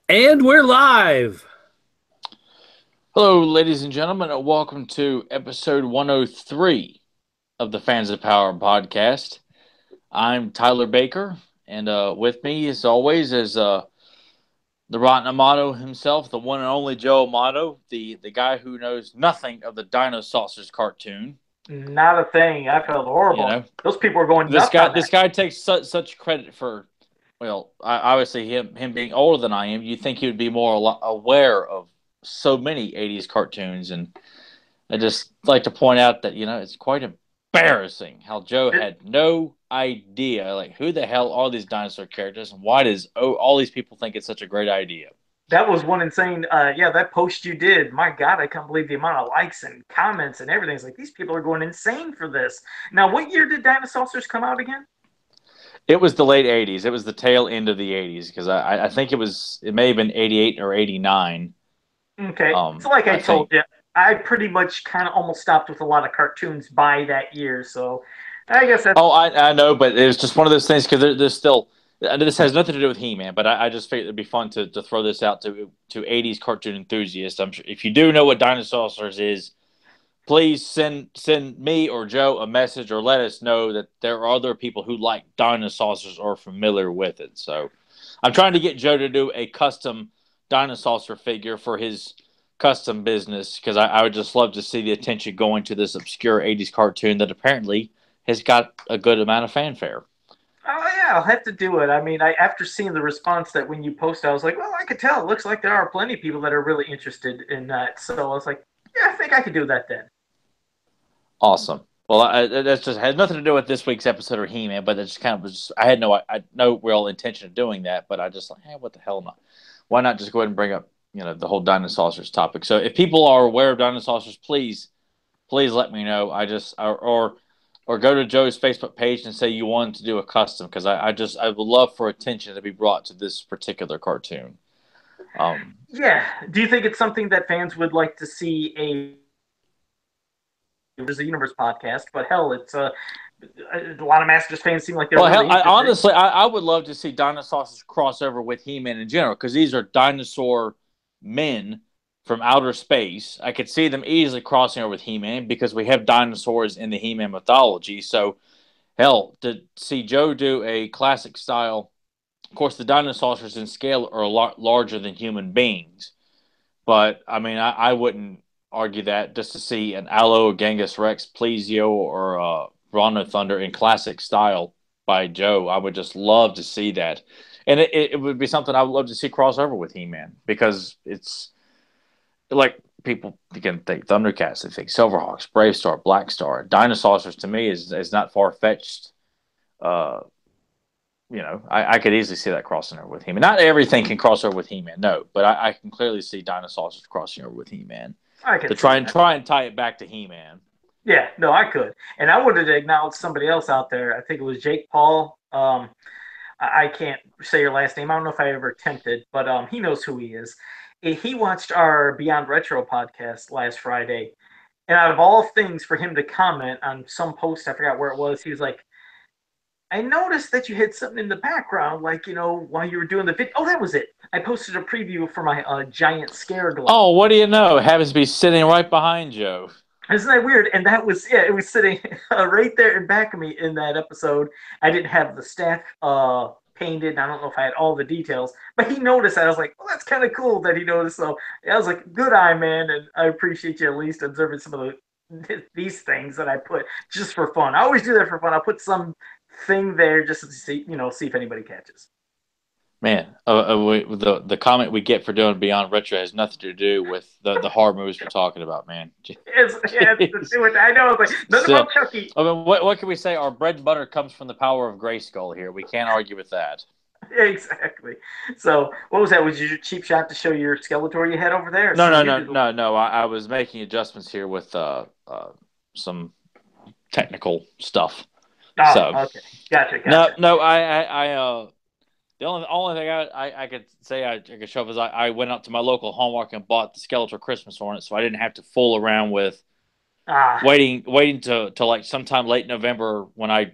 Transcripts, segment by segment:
And we're live. Hello, ladies and gentlemen, and welcome to episode 103 of the Fans of Power podcast. I'm Tyler Baker, and with me, as always, is the Rotten Amato himself, the one and only Joe Amato, the guy who knows nothing of the Dino Saucers cartoon. Not a thing. I felt You horrible. know, Those people were going this nuts guy on this that. guy takes such credit for, well, obviously him being older than I am. You'd think he would be more aware of so many '80s cartoons, and I just like to point out that it's quite embarrassing how Joe It, had no idea, like, who the hell are these dinosaur characters, and why does all these people think it's such a great idea? that was one insane. Yeah, that post you did. My God, I can't believe the amount of likes and comments and everything. It's like these people are going insane for this. Now, what year did Dinosaurs come out again? It was the late '80s. It was the tail end of the '80s because I think it may have been '88 or '89. Okay, so like I I told think. you, I pretty much kind of almost stopped with a lot of cartoons by that year. So I guess that's Oh, I know, but it was just one of those things because there's still. And this has nothing to do with He-Man, but I just figured it'd be fun to throw this out to '80s cartoon enthusiasts. I'm sure if you do know what Dinosaurs is, please send me or Joe a message or let us know that there are other people who like dinosaurs or are familiar with it. So I'm trying to get Joe to do a custom dinosaur figure for his custom business because I would just love to see the attention going to this obscure '80s cartoon that apparently has got a good amount of fanfare. Oh yeah, I'll have to do it. I mean, I after seeing the response that when you posted, I was like, well, I could tell. It looks like there are plenty of people that are really interested in that. So I was like, yeah, I think I could do that then. Awesome. Well, that's just had nothing to do with this week's episode of He-Man, but it just kind of was. I had no real intention of doing that, but I just like, hey, what the hell not? Why not just go ahead and bring up the whole dinosaurs topic? So if people are aware of dinosaurs, please let me know. I just or go to Joe's Facebook page and say you want to do a custom because I would love for attention to be brought to this particular cartoon. Um, Yeah. Do you think it's something that fans would like to see there's a universe podcast? But hell, it's a lot of Masters fans seem like they're well, hell, really interested. I would love to see dinosaurs cross over with He-Man in general because these are dinosaur men from outer space. I could see them easily crossing over with He-Man because we have dinosaurs in the He-Man mythology. So, hell, to see Joe do a classic style. Of course, the dinosaurs in scale are a lot larger than human beings, but I mean, I wouldn't argue that just to see an Allo, Genghis Rex, Plesio, or Rhino Thunder in classic style by Joe. I would just love to see that, and it would be something I would love to see crossover with He-Man because it's like people can think Thundercats, they think Silverhawks, Brave Star, Black Star, Dinosaurs. To me is not far fetched. Uh, I could easily see that crossing over with He-Man. Not everything can cross over with He-Man, no, but I can clearly see dinosaurs crossing over with He-Man I to can see that. try and tie it back to He-Man. Yeah, no, I could. And I wanted to acknowledge somebody else out there. I think it was Jake Paul. I can't say your last name. I don't know if I ever attempted, but he knows who he is. He watched our Beyond Retro podcast last Friday, and out of all things, for him to comment on some post, I forgot where it was. He was like, "I noticed that you had something in the background, like while you were doing the video." Oh, that was it. I posted a preview for my giant scare glove. Oh, what do you know? It happens to be sitting right behind Joe. Isn't that weird? And that was it was sitting right there in back of me in that episode. I didn't have the staff painted. I don't know if I had all the details, but he noticed that. I was like, "Well, that's kind of cool that he noticed." So I was like, "Good eye, man," and I appreciate you at least observing some of these things that I put just for fun. I always do that for fun. I'll put some thing there just to see if anybody catches. Man, the comment we get for doing Beyond Retro has nothing to do with the horror movies we're talking about, man. It's to Jeez. do with. I know, it's like nothing So, about Chucky. I mean, what can we say? Our bread and butter comes from the power of Grayskull here. We can't argue with that. Exactly. So, what was that? Was your cheap shot to show your Skeletor you had over there? No, See, no, you no, did. no, no. I was making adjustments here with some technical stuff. Oh, So okay. Gotcha, no, gotcha. no. The only thing I could say I could show up is I went up to my local Hallmark and bought the Skeletor Christmas ornament, so I didn't have to fool around with Ah, waiting to like sometime late November when I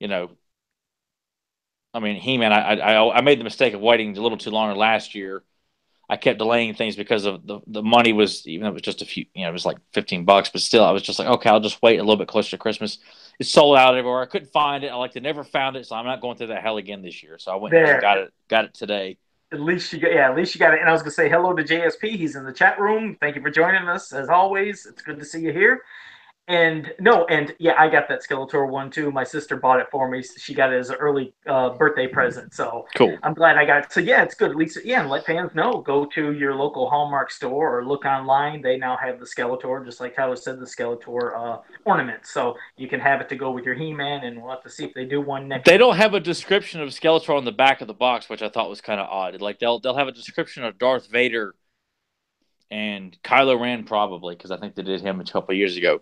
you know I mean, He-Man. I made the mistake of waiting a little too longer last year. I kept delaying things because of the money was, even though it was just a few, it was like $15, but still, I was just like, okay, I'll just wait a little bit closer to Christmas. It's sold out everywhere. I couldn't find it. I like to never found it, so I'm not going through that hell again this year. So I went and There. got it today. At least you got, yeah, at least you got it. And I was gonna say hello to JSP. He's in the chat room. Thank you for joining us as always. It's good to see you here. And no, and yeah, I got that Skeletor one too. My sister bought it for me. She got it as an early birthday present, so Cool. I'm glad I got it. So yeah, it's good. At least yeah, and let fans know. Go to your local Hallmark store or look online. They now have the Skeletor, just like Tyler said, the Skeletor ornament. So you can have it to go with your He-Man, and we'll have to see if they do one next They year. don't have a description of Skeletor on the back of the box, which I thought was kind of odd. Like they'll have a description of Darth Vader and Kylo Ren probably, because I think they did him a couple of years ago,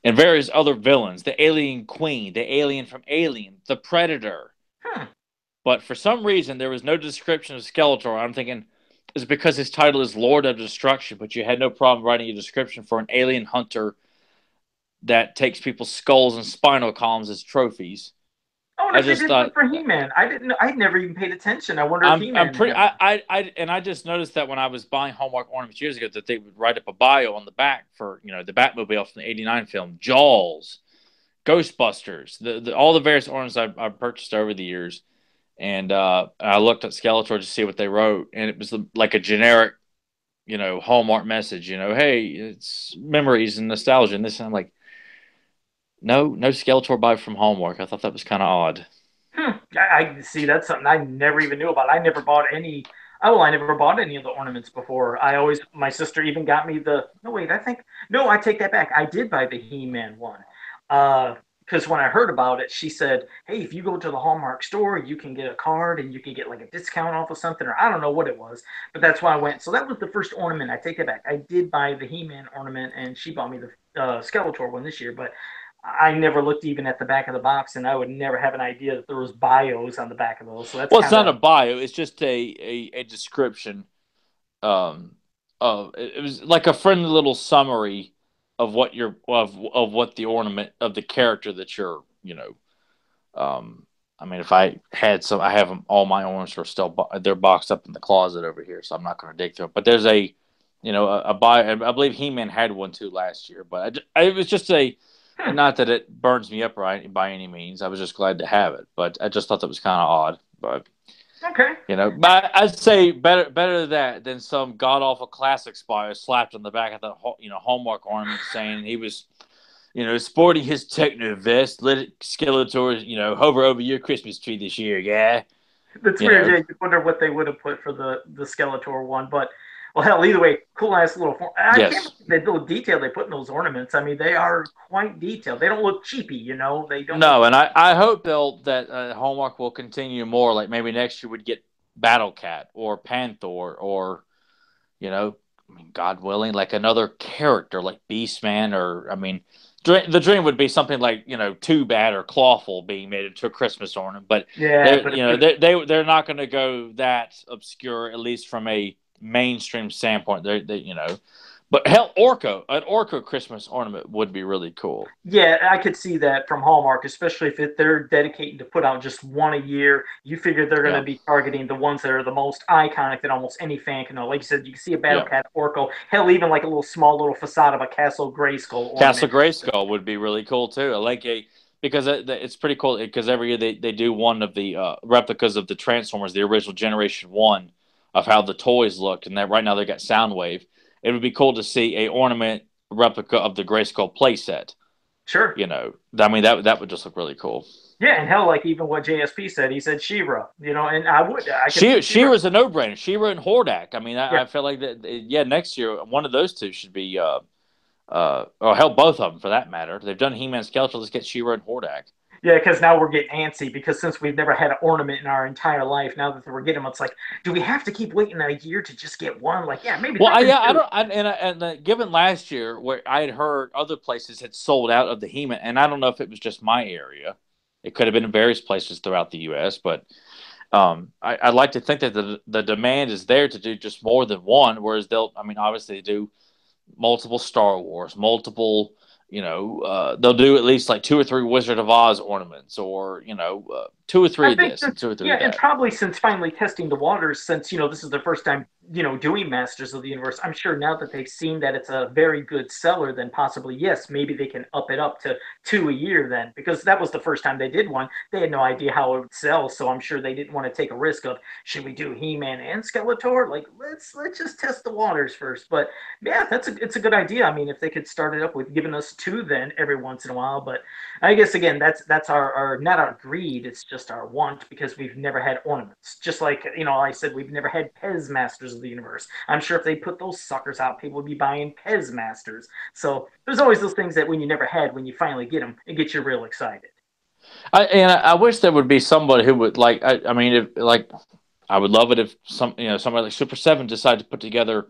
and various other villains, the Alien Queen, the alien from Alien, the Predator. Hmm. But for some reason, there was no description of Skeletor. I'm thinking it's because his title is Lord of Destruction, but you had no problem writing a description for an alien hunter that takes people's skulls and spinal columns as trophies. I wonder I if they just did one thought for He-Man. I didn't know. I'd never even paid attention. I wonder if I'm He-Man pretty had one. I just noticed that when I was buying Hallmark ornaments years ago that they would write up a bio on the back for the Batmobile from the '89 film, Jaws, Ghostbusters, all the various ornaments I've purchased over the years. And I looked at Skeletor to see what they wrote, and it was like a generic, Hallmark message. Hey, it's memories and nostalgia, and this. And I'm like, no Skeletor buy from Hallmark. I thought that was kind of odd. I see. That's something I never even knew about. I never bought any. Oh, well, I never bought any of the ornaments before. I always, my sister even got me the. No, wait, I think no, I take that back. I did buy the He-Man one. Because when I heard about it, she said, "Hey, if you go to the Hallmark store, you can get a card and you can get like a discount off of something, or I don't know what it was." But that's why I went. So that was the first ornament. I take it back. I did buy the He-Man ornament, and she bought me the Skeletor one this year. But I never looked even at the back of the box, and I would never have an idea that there was bios on the back of those. So that's Well, it's kind not of a bio; it's just a description. Um, of it was like a friendly little summary of what the ornament of the character that you're. I mean, if I had some, I have them. All my ornaments are still they're boxed up in the closet over here, so I'm not going to dig through it. But there's a buy. I believe He-Man had one too last year, but it was just hmm, not that it burns me up right by any means. I was just glad to have it, but I just thought that was kind of odd. But okay. but I'd say better that than some god awful classic spy slapped on the back of the Hallmark ornament saying he was sporting his techno vest, let it Skeletor, hover over your Christmas tree this year, yeah. That's You weird. know, Yeah, you wonder what they would have put for the Skeletor one, but well, hell, either way, cool ass little. I can't yes. believe the little detail they put in those ornaments. I mean, they are quite detailed. They don't look cheapy, They don't look. No, and I hope that Hallmark will continue more. Like maybe next year would get Battle Cat or Panther or I mean, God willing, like another character like Beastman or I mean, the dream would be something like Too Bad or Clawful being made into a Christmas ornament, but Yeah, they're but you if know it, they're not going to go that obscure at least from a mainstream standpoint. But hell, an Orca Christmas ornament would be really cool. yeah, I could see that from Hallmark, especially if they're dedicating to put out just one a year. You figure they're going to Yeah, be targeting the ones that are the most iconic that almost any fan can know. Like you said, you can see a Battle yeah. Cat Orko, hell, even like a little small little facade of a Castle Grayskull Castle ornament. Grayskull would be really cool too. I like because it's pretty cool because every year they do one of the replicas of the Transformers, the original Generation One, of how the toys looked, and that right now they got Soundwave. It would be cool to see a ornament replica of the Grayskull playset. Sure. I mean that would just look really cool. Yeah, and hell, like even what JSP said, he said Shira, and I could see Shira. She-Ra's a no-brainer. She-Ra and Hordak. I mean, Yeah, I feel like that. Yeah, next year one of those two should be or hell, both of them for that matter. They've done He-Man, Skeletor. Let's get She-Ra and Hordak. yeah, because now we're getting antsy because since we've never had an ornament in our entire life, now that we're getting them, it's like, do we have to keep waiting a year to just get one? Like, yeah, maybe Well, drop in I two. don't, given last year where I had heard other places had sold out of the He-Man, and I don't know if it was just my area. It could have been in various places throughout the U.S., but I'd like to think that the demand is there to do just more than one. Whereas I mean, obviously they do multiple Star Wars, they'll do at least like two or three Wizard of Oz ornaments, or two or three I of think this that, and two or three yeah, of and that. probably since finally testing the waters, since this is their first time, doing Masters of the Universe. I'm sure now that they've seen that it's a very good seller, then possibly yes, maybe they can up it up to two a year then, because that was the first time they did one. They had no idea how it would sell, so I'm sure they didn't want to take a risk of should we do He-Man and Skeletor? Like let's just test the waters first. But yeah, it's a good idea. I mean, if they could start it up with giving us two then every once in a while, but I guess again that's our not our greed, it's just our want because we've never had ornaments. Just like I said, we've never had Pez Masters of the Universe. I'm sure if they put those suckers out, people would be buying Pez Masters. So there's always those things that when you never had, when you finally get them, it gets you real excited. I wish there would be somebody who would like. I mean, if like I would love it if somebody like Super Seven decided to put together.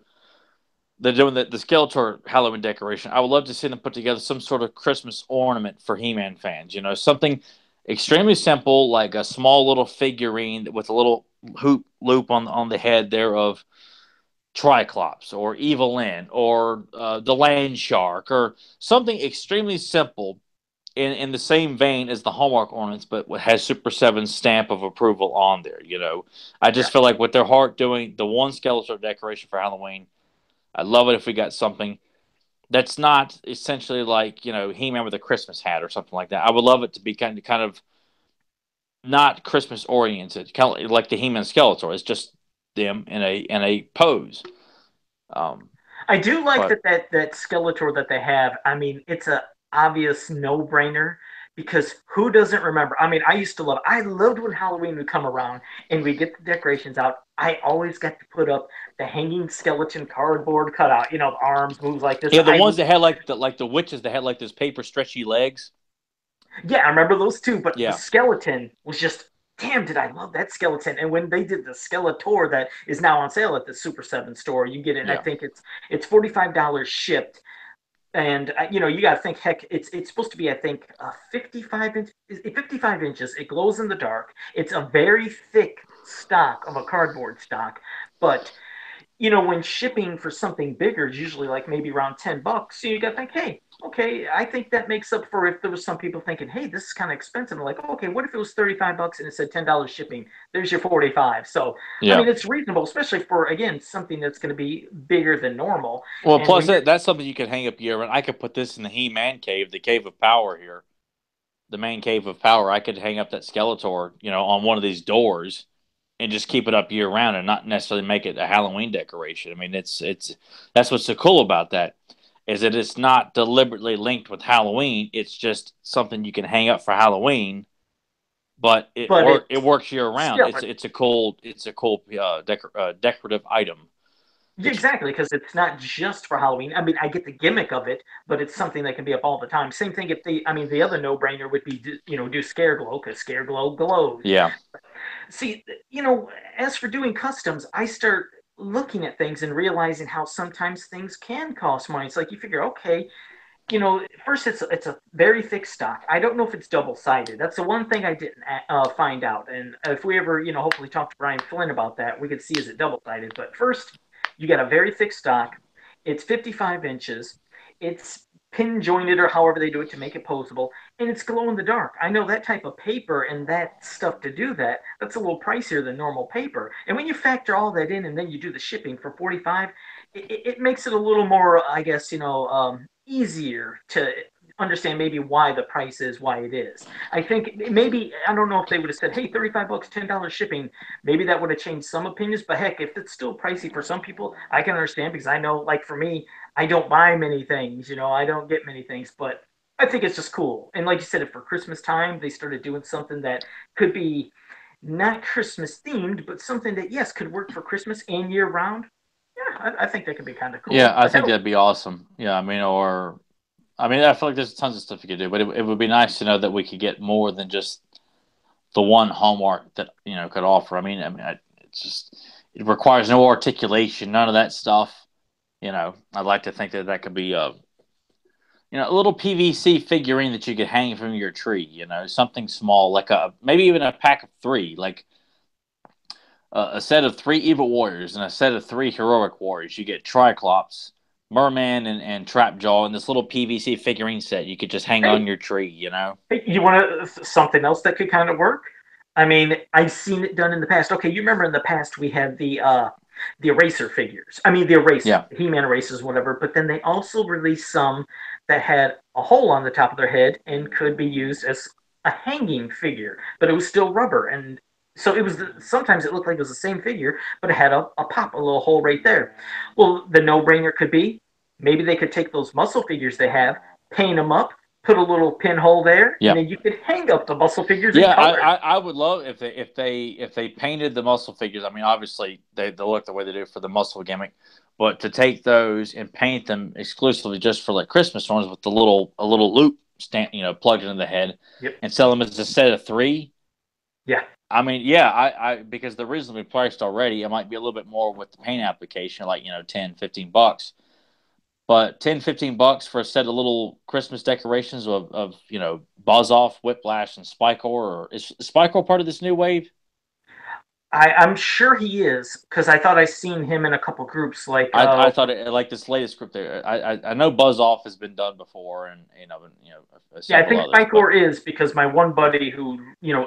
They're doing the Skeletor Halloween decoration. I would love to see them put together some sort of Christmas ornament for He-Man fans. Something extremely simple, like a small little figurine with a little hoop loop on the head there of Triclops or Evelyn or the Land Shark or something extremely simple in the same vein as the Hallmark ornaments, but has Super Seven's stamp of approval on there. I Yeah. just feel like with their heart doing the one Skeletor decoration for Halloween, I'd love it if we got something that's not essentially like He-Man with a Christmas hat or something like that. I would love it to be kind of not Christmas oriented, kind of like the He-Man Skeletor. It's just them in a pose. Um, I do like but that Skeletor that they have. I mean, it's a obvious no brainer because who doesn't remember? I mean, I used to love. I loved when Halloween would come around and we get the decorations out. I always got to put up the hanging skeleton cardboard cutout. The arms move like this. yeah, the I ones that had like the witches that had like those paper stretchy legs. Yeah, I remember those two, but the Yeah, skeleton was just damn, did I love that skeleton. And when they did the Skeletor that is now on sale at the Super 7 store, you get it, and I yeah, think it's $45 shipped. And you got to think, heck, it's supposed to be, I think, 55 inches. It glows in the dark. It's a very thick stock of a cardboard stock, but when shipping for something bigger is usually like maybe around $10, so you got to think, hey, okay, I think that makes up for if there was some people thinking, hey, this is kind of expensive. I'm like, okay, what if it was $35 and it said $10 shipping? There's your 45. So, I yeah. mean, it's reasonable, especially for again something that's going to be bigger than normal. Well, And plus when you're that's something you could hang up year round. I could put this in the He-Man cave, the Cave of Power here, the main Cave of Power. I could hang up that Skeletor, on one of these doors and just keep it up year round and not necessarily make it a Halloween decoration. I mean, it's that's what's so cool about that is that it's not deliberately linked with Halloween. It's just something you can hang up for Halloween, but but it it's works year round. still It's a cool decorative item yeah, that you. exactly, because it's not just for Halloween. I mean, I get the gimmick of it, but it's something that can be up all the time. Same thing if I mean, the other no-brainer would be, do Scare Glow because Scare Glow glows. Yeah, See, as for doing customs, I start looking at things and realizing how sometimes things can cost money. It's like you figure, okay, first it's a very thick stock. I don't know if it's double sided. That's the one thing I didn't find out. And if we ever, hopefully talk to Brian Flynn about that, we could see is it double sided. But first, you got a very thick stock. It's 55 inches. It's pin jointed or however they do it to make it posable, and it's glow in the dark. I know that type of paper and that stuff to do that. That's a little pricier than normal paper. And when you factor all that in, and then you do the shipping for 45, it makes it a little more, I guess, easier to understand maybe why the price is why it is. I think maybe I don't know if they would have said, "Hey, $35, $10 shipping." Maybe that would have changed some opinions. But heck, if it's still pricey for some people, I can understand because I know, like for me, I don't buy many things. I don't get many things, but I think it's just cool. And like you said, if for Christmas time they started doing something that could be not Christmas themed, but something that yes could work for Christmas and year round. Yeah, I think that could be kind of yeah. cool. I But think hell, that'd be awesome. Yeah, I feel like there's tons of stuff you could do, but it would be nice to know that we could get more than just the one Hallmark that could offer. It's just it requires no articulation, none of that stuff. I'd like to think that that could be a little PVC figurine that you could hang from your tree. Something small like a maybe even a pack of three, like a set of three evil warriors and a set of three heroic warriors. You get Triclops, Merman, and Trapjaw in this little PVC figurine set. You could just hang on hey, your tree. hey, you want something else that could kind of work? I mean, I've seen it done in the past. Okay, you remember in the past we had the eraser figures. I mean, the erasers, Yeah, the He-Man erasers, whatever. But then they also released some that had a hole on the top of their head and could be used as a hanging figure, but it was still rubber. And so it was. Sometimes it looked like it was the same figure, but it had a pop, a little hole right there. Well, the no-brainer could be maybe they could take those muscle figures they have, paint them up, put a little pinhole there, and yeah. then you could hang up the muscle figures in Yeah, color. I would love if they painted the muscle figures. I mean, obviously they look the way they do for the muscle gimmick, but to take those and paint them exclusively just for like Christmas ones with the little a little loop stand, plugged into the head, Yep. and sell them as a set of three. Yeah. I mean, yeah, I because they're reasonably priced already. It might be a little bit more with the paint application, like 10, $15. But 10, $15 for a set of little Christmas decorations of Buzz Off, Whiplash, and Spikor. Or is Spikor part of this new wave? I'm sure he is because I thought I seen him in a couple groups. Like, I thought it like this latest script there. I know Buzz Off has been done before, and yeah, I several think others. But Spikor is because my one buddy who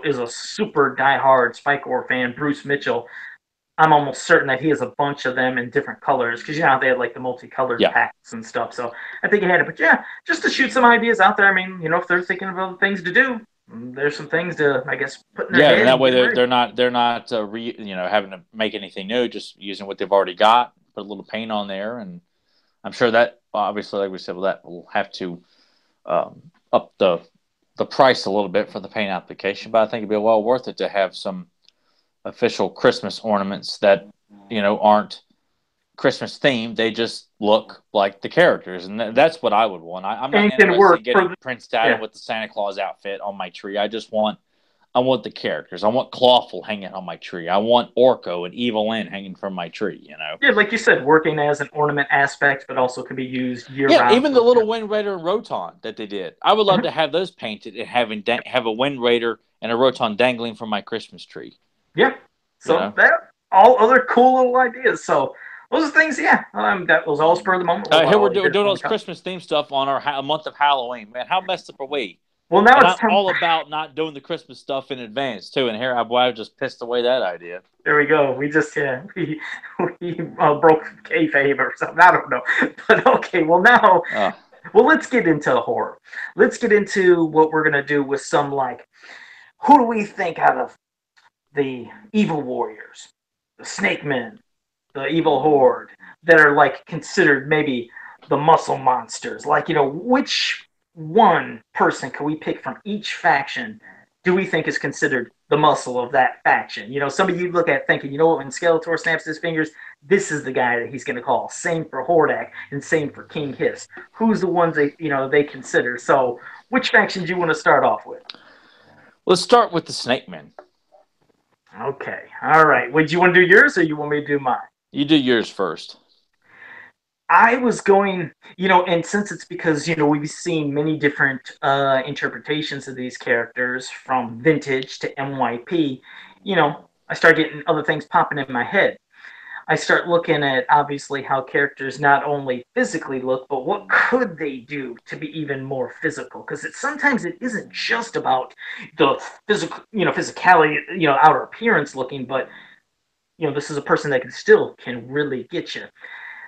is a super diehard Spikor fan, Bruce Mitchell. I'm almost certain that he has a bunch of them in different colors because you know how they had like the multicolored yeah, packs and stuff. So I think he had it. But yeah, just to shoot some ideas out there. I mean, if they're thinking of other things to do, there's some things to I guess put in their yeah, and head that and way get ready. they're not having to make anything new, just using what they've already got, put a little paint on there, and I'm sure that obviously, like we said, well, that will have to up the price a little bit for the paint application, but I think it'd be well worth it to have some official Christmas ornaments that aren't Christmas themed. They just look like the characters, and that's what I would want. I'm not And can interested work in for getting Prince Adam yeah. with the Santa Claus outfit on my tree. I want the characters. I want Clawful hanging on my tree. I want Orko and Evil Lynn hanging from my tree. Yeah, like you said, working as an ornament aspect, but also can be used year Yeah, round. even the So little Wind Raider and Roton that they did. I would love to have those painted and have a Wind Raider and a Roton dangling from my Christmas tree. yeah, You so know, that all other cool little ideas. So those are things, yeah. That was all spur of the moment. Well, here all we're ideas doing all on the this come. Christmas theme stuff on our month of Halloween. Man, how messed up are we? Well, now And it's I'm time. all about not doing the Christmas stuff in advance too. And here I just pissed away that idea. There we go. We just we broke kayfabe or something. I don't know, but okay. Well, now, Uh, well, let's get into horror. Let's get into what we're gonna do with some like who do we think out of the evil warriors, the snake men, the evil horde that are like considered maybe the muscle monsters. Like, which one person can we pick from each faction do we think is considered the muscle of that faction? Somebody you look at thinking, when Skeletor snaps his fingers, this is the guy that he's going to call. Same for Hordak and same for King Hiss. Who's the ones they consider? So, which faction do you want to start off with? let's start with the Snake Men. Okay, all right. Wait, do you want to do yours or you want me to do mine? You do yours first. I was going, and since it's because, we've seen many different interpretations of these characters from vintage to MYP, I start getting other things popping in my head. I start looking at obviously how characters not only physically look, but what could they do to be even more physical? Because sometimes it isn't just about the physical, physicality, outer appearance looking, but this is a person that can really get you.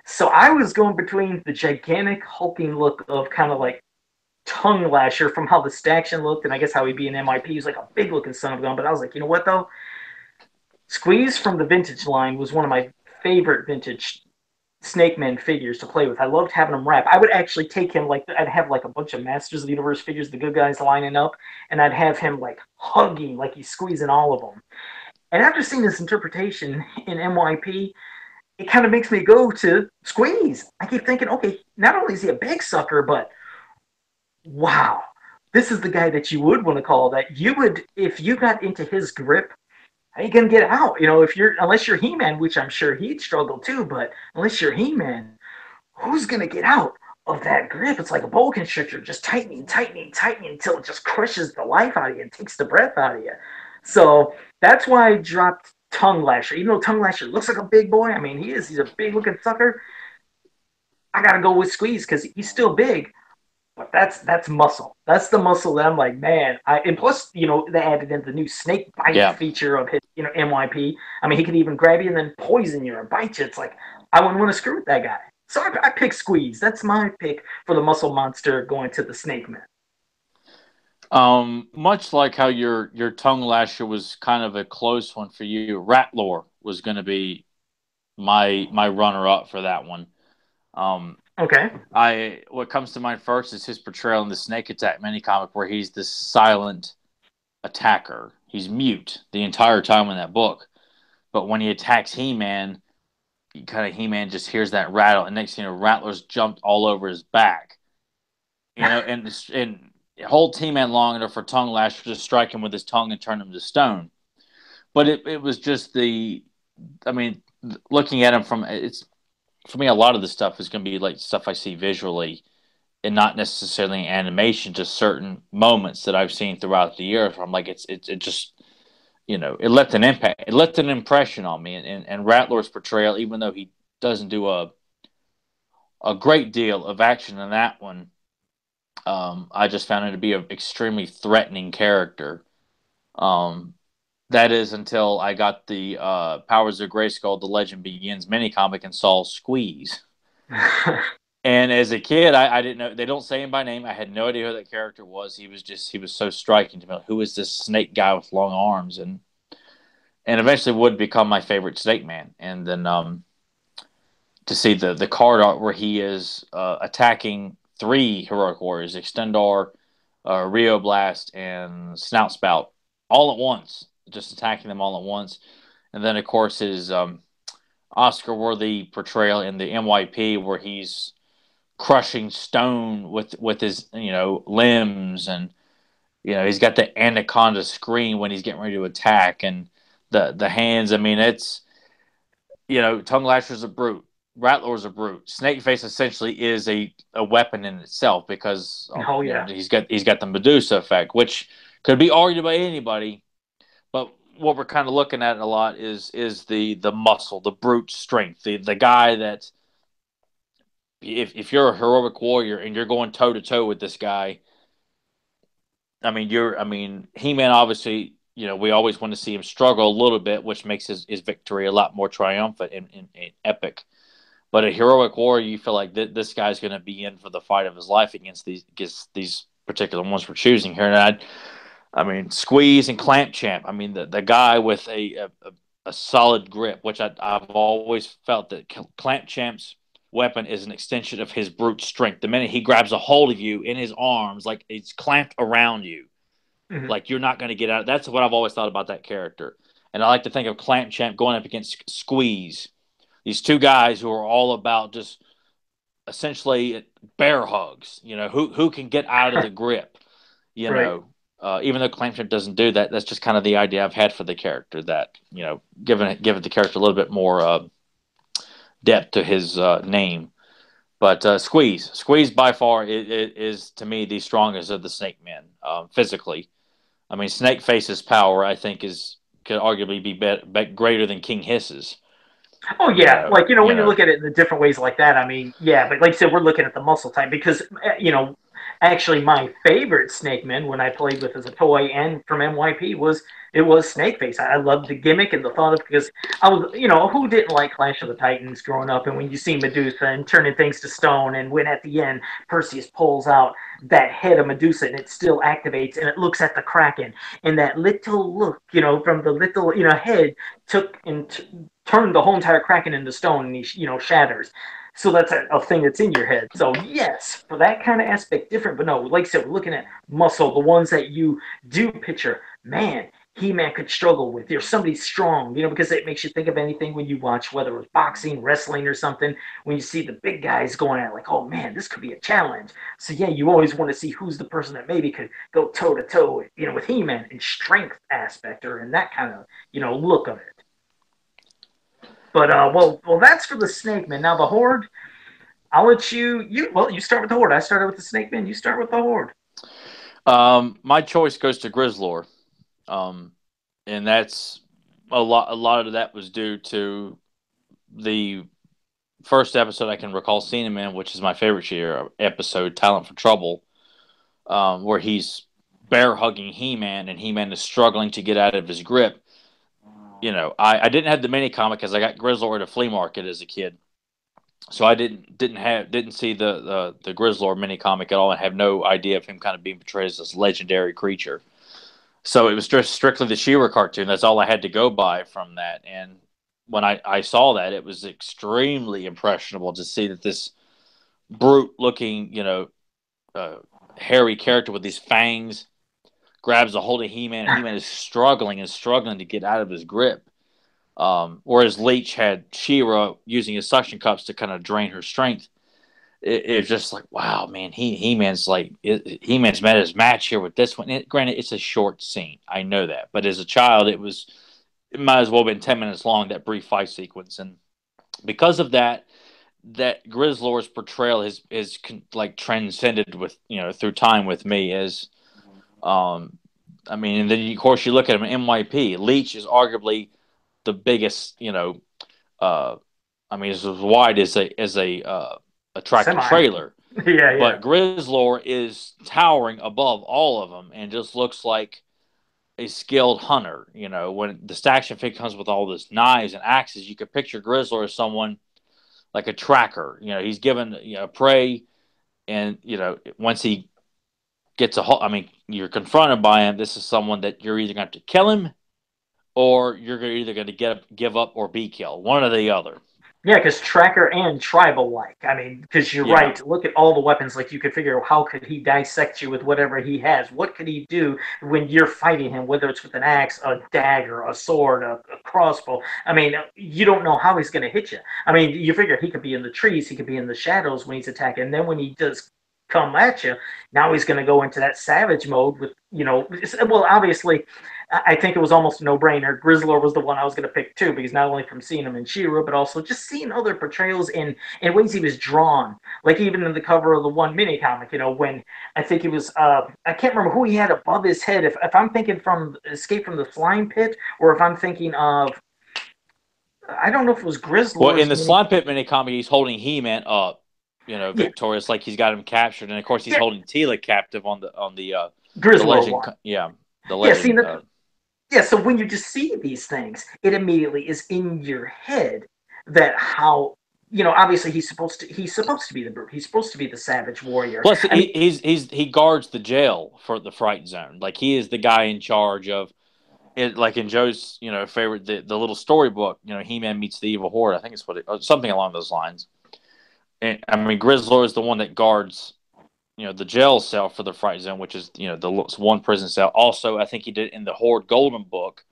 So I was going between the gigantic hulking look of kind of like tongue lasher from how the Staction looked, and I guess how he'd be in MIP. He was like a big looking son of a gun. But I was like, you know what though? Squeeze from the vintage line was one of my favorite vintage Snake Man figures to play with. I loved having him wrap. I would actually take him like I'd have like a bunch of Masters of the Universe figures, the good guys lining up, and I'd have him like hugging, like he's squeezing all of them. And after seeing this interpretation in MYP, it kind of makes me go to Squeeze. I keep thinking, okay, not only is he a big sucker, but wow, this is the guy that you would want to call that. You would, if you got into his grip, how you gonna get out? If you're unless you're He-Man, which I'm sure he'd struggle too, but unless you're He-Man, who's gonna get out of that grip? It's like a boa constrictor, just tightening, tightening, tightening until it just crushes the life out of you and takes the breath out of you. So that's why I dropped Tongue Lasher. Even though Tongue Lasher looks like a big boy, I mean, he's a big looking sucker. I gotta go with Squeeze because he's still big, But that's muscle. That's the muscle that I'm like, man. And plus, they added in the new snake bite Yeah. feature of his, MYP. I mean, he could even grab you and then poison you or bite you. It's like I wouldn't want to screw with that guy. So I pick Squeeze. That's my pick for the muscle monster going to the Snake Man. Much like how your tongue lasher was kind of a close one for you, Rattler was going to be my runner up for that one. Um, Okay. I what comes to mind first is his portrayal in the Snake Attack mini comic, where he's this silent attacker. He's mute the entire time in that book, but when he attacks He-Man, He-Man just hears that rattle, and next thing you know, Rattler's jumped all over his back. And hold He-Man long enough for Tongue Lasher to strike him with his tongue and turn him to stone. But it was just I mean, looking at him from it's for me, a lot of the stuff is going to be like stuff I see visually and not necessarily animation, just certain moments that I've seen throughout the years where I'm like, it just, it left an impact. It left an impression on me. And Rattler's portrayal, even though he doesn't do a great deal of action in that one, I just found it to be an extremely threatening character. Um, that is until I got the Powers of Grayskull, The Legend Begins mini comic and saw Squeeze. And as a kid, I didn't know. They don't say him by name. I had no idea who that character was. He was so striking to me. Like, who is this snake guy with long arms? And eventually would become my favorite Snake Man. And then to see the card art where he is attacking three heroic warriors: Extendar, Rio Blast, and Snout Spout, all at once, just attacking them all at once. And then, of course, his Oscar-worthy portrayal in the MYP, where he's crushing stone with his limbs, and he's got the anaconda scream when he's getting ready to attack, and the hands. I mean, it's Tongue Lasher's a brute. Rattler's a brute. Snakeface essentially is a weapon in itself because Oh yeah. he's got the Medusa effect, which could be argued by anybody. But what we're kind of looking at a lot is the muscle, the brute strength, the guy that if you're a heroic warrior and you're going toe to toe with this guy, He-Man obviously, we always want to see him struggle a little bit, which makes his victory a lot more triumphant and epic. But a heroic warrior, you feel like this guy's going to be in for the fight of his life against these particular ones we're choosing here. And Squeeze and Clamp Champ. I mean, the guy with a solid grip, which I've always felt that Clamp Champ's weapon is an extension of his brute strength. The minute he grabs a hold of you in his arms, like it's clamped around you, Mm-hmm. like you're not going to get out. That's what I've always thought about that character. And I like to think of Clamp Champ going up against Squeeze. These two guys who are all about just essentially bear hugs. Who can get out of the grip. Right. Even though Clamp Champ doesn't do that, that's just kind of the idea I've had for the character. That giving the character a little bit more depth to his name. But Squeeze by far is to me the strongest of the Snake Men physically. I mean, Snake Face's power I think could arguably be greater than King Hiss's. Oh You yeah, know, like you when you know, look at it in the different ways like that, I mean, yeah, but like I said, we're looking at the muscle type because actually my favorite Snake Man when I played with as a toy and from MYP was Snakeface. I loved the gimmick and the thought of because I was who didn't like Clash of the Titans growing up, and when you see Medusa and turning things to stone, and when at the end Perseus pulls out that head of Medusa and it still activates and it looks at the Kraken and that little look from the little head took and turned the whole entire Kraken into stone and he shatters. So that's a thing that's in your head. So yes, for that kind of aspect, different. But no, like I said, we're looking at muscle, the ones that you do picture. Man, He-Man could struggle with. There's somebody strong, because it makes you think of anything when you watch, whether it's boxing, wrestling, or something. When you see the big guys going at it, like, oh man, this could be a challenge. So yeah, you always want to see who's the person that maybe could go toe to toe, with He-Man in strength aspect or in that kind of, look of it. But well, that's for the Snake Man. Now the Horde, I'll let you start with the Horde. I started with the Snake Man. You start with the Horde. my choice goes to Grizzlor, um, and that's a lot. A lot of that was due to the first episode I can recall seeing him in, which is my favorite year episode, Talent for Trouble. where he's bear hugging He-Man, and He-Man is struggling to get out of his grip. I didn't have the mini comic because I got Grizzlord at a flea market as a kid, so I didn't see the Grizzlord mini comic at all, and have no idea of him kind of being portrayed as this legendary creature. So it was just strictly the She-Ra cartoon. That's all I had to go by from that. And when I saw that, it was extremely impressionable to see that this brute looking, uh, hairy character with these fangs grabs a hold of He-Man, and He-Man is struggling and struggling to get out of his grip. Whereas Leech had She-Ra using his suction cups to kind of drain her strength. It's just like, wow, man, He-Man's He-Man's met his match here with this one. Granted, it's a short scene, I know that, but as a child, it might as well have been 10 minutes long, that brief fight sequence, and because of that, that Grizzlord's portrayal is like transcended with through time with me as I mean, and then of course you look at him in MYP. Leech is arguably the biggest, uh, I mean, it's as wide as a tractor Semi. trailer. Yeah, yeah. But Grizzlor is towering above all of them and just looks like a skilled hunter. When the action figure comes with all this knives and axes, you could picture Grizzlor as someone like a tracker. He's given prey, and once he gets I mean, you're confronted by him. This is someone that you're either going to have to kill him, or you're either going to give up or be killed. One or the other. Yeah, because tracker and tribal like. I mean, because you're Yeah. right. Look at all the weapons. Like you could figure, how could he dissect you with whatever he has? What could he do when you're fighting him? Whether it's with an axe, a dagger, a sword, a crossbow. I mean, you don't know how he's going to hit you. I mean, you figure he could be in the trees, he could be in the shadows when he's attacking. And then when he does come at you, now he's going to go into that savage mode with well, obviously I think it was almost a no-brainer. Grizzlor was the one I was going to pick too, because not only from seeing him in She-Ra, but also just seeing other portrayals in ways he was drawn. Like even in the cover of the one mini comic, when I think it was I can't remember who he had above his head. If I'm thinking from Escape from the Flying Pit, or if I'm thinking of, I don't know if it was Well, in Grizzlor's the mini. Slime Pit mini comic, he's holding He-Man up, Yeah, victorious, like he's got him captured, and of course he's yeah, holding Tila captive on the Grizzlor legend. one. Yeah, the Yeah, see, legend. yeah, so when you just see these things, it immediately is in your head that how obviously he's supposed to be the brute. He's supposed to be the savage warrior. Plus, I mean, he guards the jail for the Fright Zone. Like he is the guy in charge of it. Like in Joe's favorite the little storybook. He-Man meets the evil horde. I think it's something along those lines. And I mean, Grizzlor is the one that guards the jail cell for the Fright Zone, which is the one prison cell. Also, I think he did in the Horde Golden Book.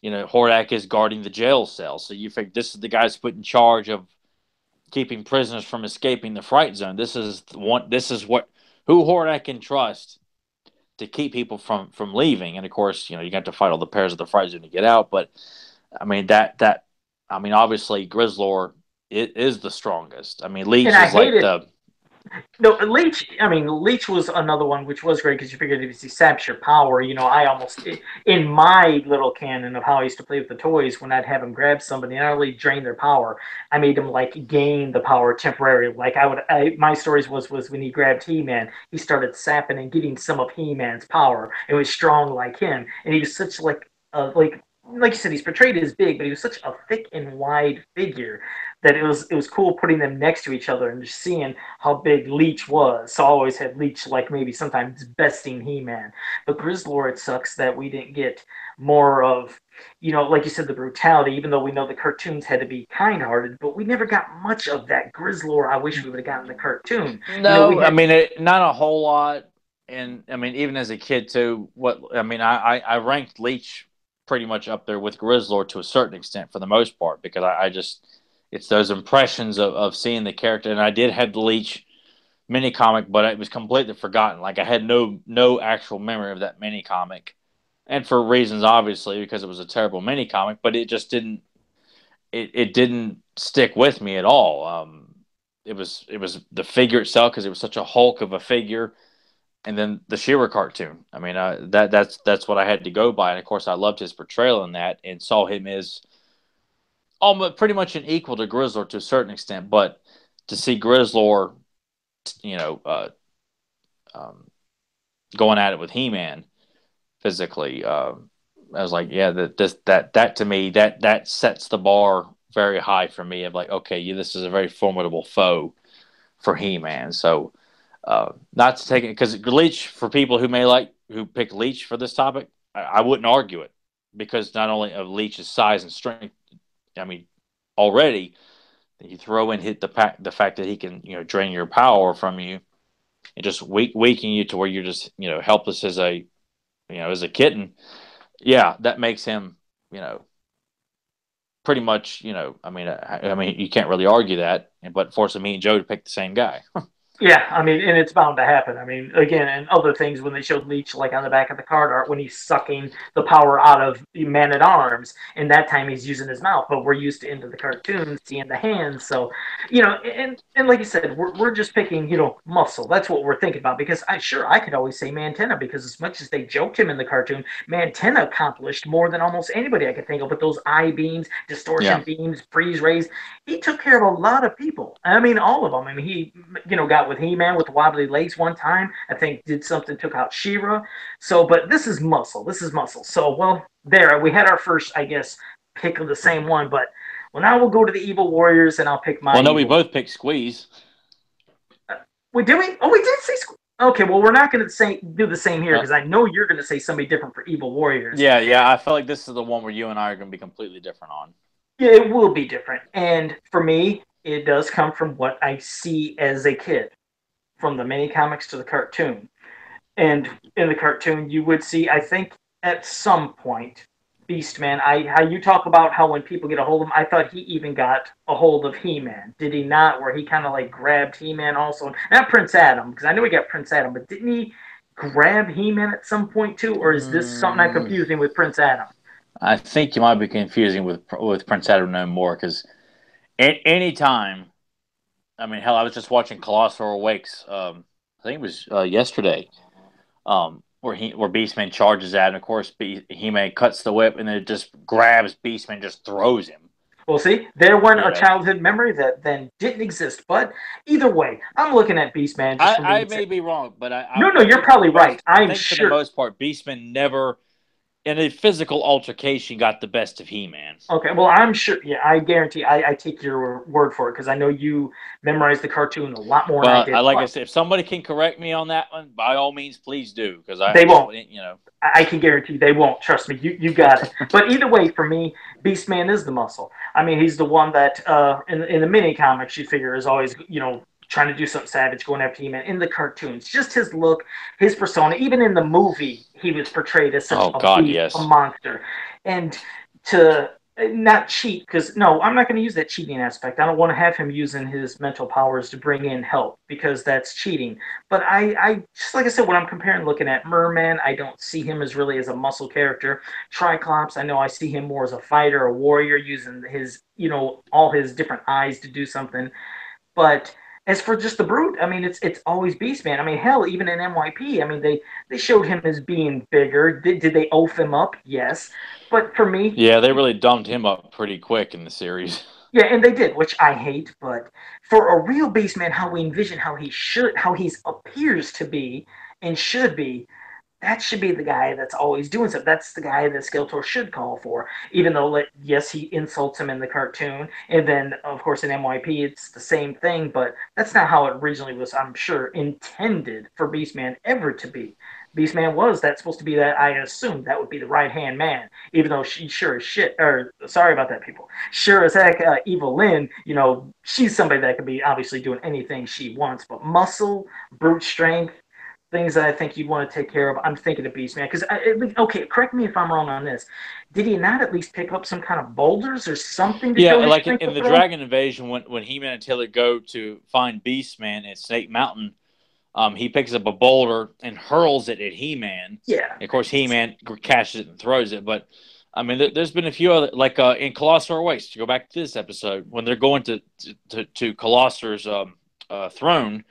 Hordak is guarding the jail cell. So you think this is the guy who's put in charge of keeping prisoners from escaping the Fright Zone. This is who Hordak can trust to keep people from leaving. And of course, you got to fight all the pairs of the Fright Zone to get out. But I mean I mean, obviously Grizzlor it is the strongest. I mean, and Leech I is like hated. the No, Leech. I mean, Leech was another one which was great because you figured if he saps your power, I almost in my little canon of how I used to play with the toys, when I'd have him grab somebody, not only drain their power, I made him like gain the power temporarily. Like my stories was when he grabbed He-Man, he started sapping and getting some of He-Man's power. It was strong like him, and he was such like you said, he's portrayed as big, but he was such a thick and wide figure that it was cool putting them next to each other and just seeing how big Leech was. So I always had Leech like maybe sometimes besting He-Man. But Grizzlor, it sucks that we didn't get more of, like you said, the brutality, even though we know the cartoons had to be kind-hearted, but we never got much of that Grizzlor I wish we would have gotten the cartoon. We no. I had. mean, not a whole lot. And I mean, even as a kid too, I ranked Leech pretty much up there with Grizzlor to a certain extent for the most part because I just it's those impressions of seeing the character. And I did have the Leech mini comic, but it was completely forgotten. Like I had no actual memory of that mini comic, and for reasons obviously because it was a terrible mini comic. But it just it didn't stick with me at all. It was the figure itself because it was such a hulk of a figure, and then the She-Ra cartoon. I mean, that's what I had to go by, and of course I loved his portrayal in that and saw him as almost pretty much an equal to Grizzlor to a certain extent. But to see Grizzlor, you know, uh, um, going at it with He-Man physically. I was like, yeah, that to me that sets the bar very high for me. Of like, okay, this is a very formidable foe for He-Man. So, not to take it because Leech, for people who pick Leech for this topic, I wouldn't argue it because not only of Leech's size and strength, I mean, already you throw in the fact that he can drain your power from you and just weaken you to where you're just helpless as a kitten. Yeah, that makes him pretty much I mean you can't really argue that, but forcing me and Joe to pick the same guy. Yeah, I mean, and it's bound to happen. I mean, again, and other things when they showed Leech, like on the back of the card art, when he's sucking the power out of Man at Arms, and that time he's using his mouth, but we're used to into the cartoons seeing the hands. So, and like you said, we're just picking, muscle. That's what we're thinking about because I could always say Mantenna because as much as they joked him in the cartoon, Mantenna accomplished more than almost anybody I could think of with those eye beams, distortion Yeah. beams, freeze rays. He took care of a lot of people. I mean, all of them. I mean, he, got with He-Man with the wobbly legs one time. I think did something, took out She-Ra. So, but this is muscle. This is muscle. So, well, there we had our first, I guess, pick of the same one. But well, now we'll go to the Evil Warriors, and I'll pick my Well, no, we evil. both picked Squeeze. Wait, did we? Oh, we did say. Okay, well, we're not going to say do the same here No. because I know you're going to say somebody different for Evil Warriors. Yeah, yeah. I feel like this is the one where you and I are going to be completely different on. Yeah, it will be different, and for me, it does come from what I see as a kid, from the mini comics to the cartoon. And in the cartoon, you would see, I think, at some point, Beastman. How you talk about how when people get a hold of him, I thought he even got a hold of He-Man. Did he not? Where he kind of like grabbed He-Man also, not Prince Adam, because I know he got Prince Adam, but didn't he grab He-Man at some point too? Or is this something I'm Mm, confusing with Prince Adam? I think you might be confusing with Prince Adam no more because anytime, I mean, hell, I was just watching Colossal Awakes. I think it was yesterday. Where Beastman charges at, and of course He-Man cuts the whip, and then it just grabs Beastman, just throws him. Well, see, there went a Yeah, childhood memory that then didn't exist. But either way, I'm looking at Beastman just for I me. may be wrong, but No, no, I you're think for the probably most right. I'm for the sure. most part, Beastman never in a physical altercation got the best of He-Man. Okay, well, I'm sure. Yeah, I guarantee. I take your word for it because I know you memorized the cartoon a lot more than I Well, did. like I But said, if somebody can correct me on that one, by all means, please do, because I they just won't. you know. I can guarantee they won't. Trust me. You got it. But either way, for me, Beastman is the muscle. I mean, he's the one that in the mini comics you figure is always trying to do something savage, going after He-Man. In the cartoons, just his look, his persona. Even in the movie, he was portrayed as such Oh a God, beast, a yes. monster, and to not cheat because no, I'm not going to use that cheating aspect. I don't want to have him using his mental powers to bring in help because that's cheating. But I just like I said, when I'm comparing, looking at Merman, I don't see him as really as a muscle character. Triclops, I know I see him more as a fighter, a warrior, using his all his different eyes to do something. But as for just the brute, I mean, it's always Beastman. I mean, hell, even in MYP, I mean, they showed him as being bigger. Did they oaf him up? Yes, but for me, Yeah, they really dumped him up pretty quick in the series. yeah, and they did, which I hate. But for a real Beastman, how we envision how he appears to be and should be, that should be the guy that's always doing stuff. That's the guy that Skeletor should call for. Even though, yes, he insults him in the cartoon, and then of course in MYP it's the same thing. But that's not how it originally was. I'm sure intended for Beastman ever to be. Beastman was that supposed to be that I assumed that would be the right hand man, even though she sure as shit. Or sorry about that, people. Sure as heck, Evil Lynn. She's somebody that could be obviously doing anything she wants, but muscle, brute strength, things that I think you'd want to take care of. I'm thinking of Beastman because okay, correct me if I'm wrong on this. Did he not at least pick up some kind of boulders or something to show Yeah, his like strength to in the throw? Dragon Invasion, when He-Man and Taylor go to find Beastman at Snake Mountain, he picks up a boulder and hurls it at He-Man. Yeah, Of course, He-Man catches it and throws it. But I mean, there's been a few other, like in Colossal Waste. To go back to this episode, when they're going to Colossur's throne,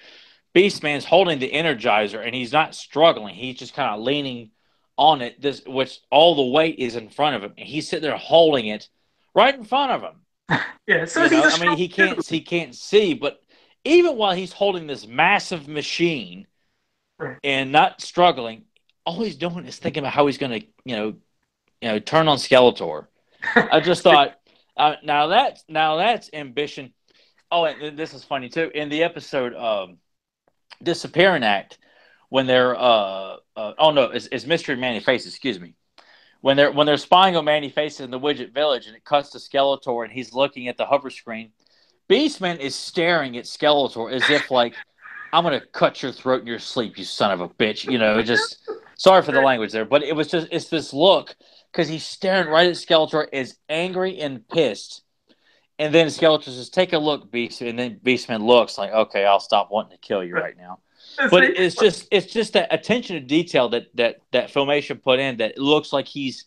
Beastman's holding the Energizer and he's not struggling. He's just kind of leaning on it. Which all the weight is in front of him, and he's sitting there holding it right in front of him. yeah. So he's a I mean, strong dude, he can't see, but even while he's holding this massive machine, Right. and not struggling. All he's doing is thinking about how he's going to, turn on Skeletor. I just thought, now that's ambition. Oh, and this is funny too. In the episode Disappearing Act, when they're oh no, it's Mystery Manny Faces. Excuse me. When they're spying on Manny Faces in the Widget Village, and it cuts to Skeletor, and he's looking at the hover screen. Beastman is staring at Skeletor as if like, I'm gonna cut your throat in your sleep, you son of a bitch. Just sorry for the language there, but it's this look because he's staring right at Skeletor, is angry and pissed. And then Skeletor says, "Take a look, Beast." And then Beastman looks like, "Okay, I'll stop wanting to kill you right now." But See, it's just that attention to detail that Filmation put in, that it looks like he's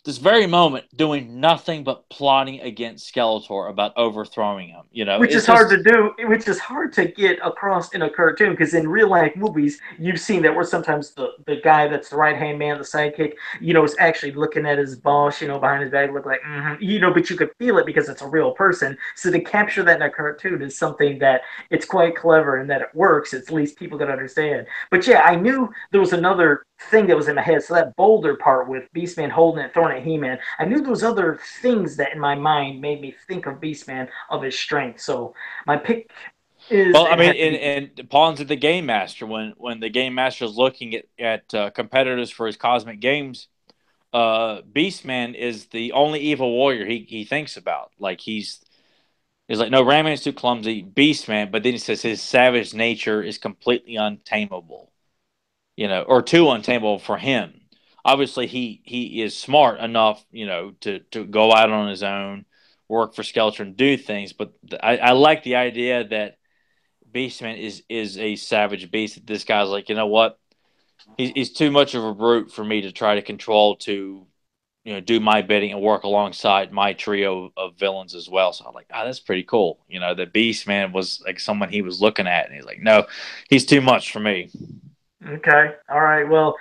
this very moment doing nothing but plotting against Skeletor about overthrowing him. which is It's hard to just do, which is hard to get across in a cartoon, because in real life movies you've seen that where sometimes the guy that's the right hand man, the sidekick, is actually looking at his boss, behind his back, look like but you could feel it because it's a real person. So to capture that in a cartoon is something that it's quite clever, and that it works. At least people can understand. But yeah, I knew there was another thing that was in my head. So that boulder part with Beastman holding it, throwing at He-Man, I knew there was other things that in my mind made me think of Beastman, of his strength. So my pick is well, I it mean, has to be. and Pawns at the Game Master, when the Game Master is looking at competitors for his Cosmic Games, Beastman is the only evil warrior he thinks about. Like he's like, no, Ram Man's too clumsy, Beastman. But then he says his savage nature is completely untamable, or too untamable for him. Obviously, he is smart enough, to go out on his own, work for Skeletor, and do things. But I like the idea that Beastman is a savage beast. That this guy's like, you know what? He's too much of a brute for me to try to control, to do my bidding and work alongside my trio of villains as well. So I'm like, that's pretty cool. That Beastman was like someone he was looking at, and he's like, no, he's too much for me. Okay, all right. Well,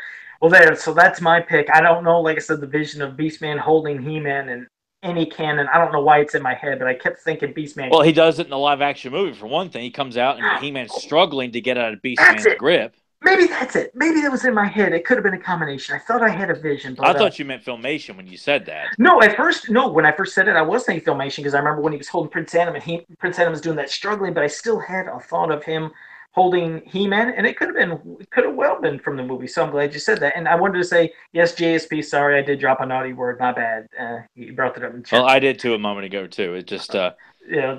there. So that's my pick. I don't know. Like I said, the vision of Beastman holding He-Man and any canon. I don't know why it's in my head, but I kept thinking Beastman. Well, he does it in the live action movie for one thing. He comes out and He-Man's struggling to get out of That's Beastman's it. grip. Maybe that's it. Maybe that was in my head. It could have been a combination. I thought I had a vision, I but thought you meant Filmation when you said that. no. At first, no. When I first said it, I was thinking Filmation, because I remember when he was holding Prince Adam, and Prince Adam was doing that struggling, but I still had a thought of him holding He-Man, and it could have well been from the movie. So I'm glad you said that. And I wanted to say yes, JSP. Sorry, I did drop a naughty word. My bad. You brought it up in Well, chat. I did too a moment ago too. It just Just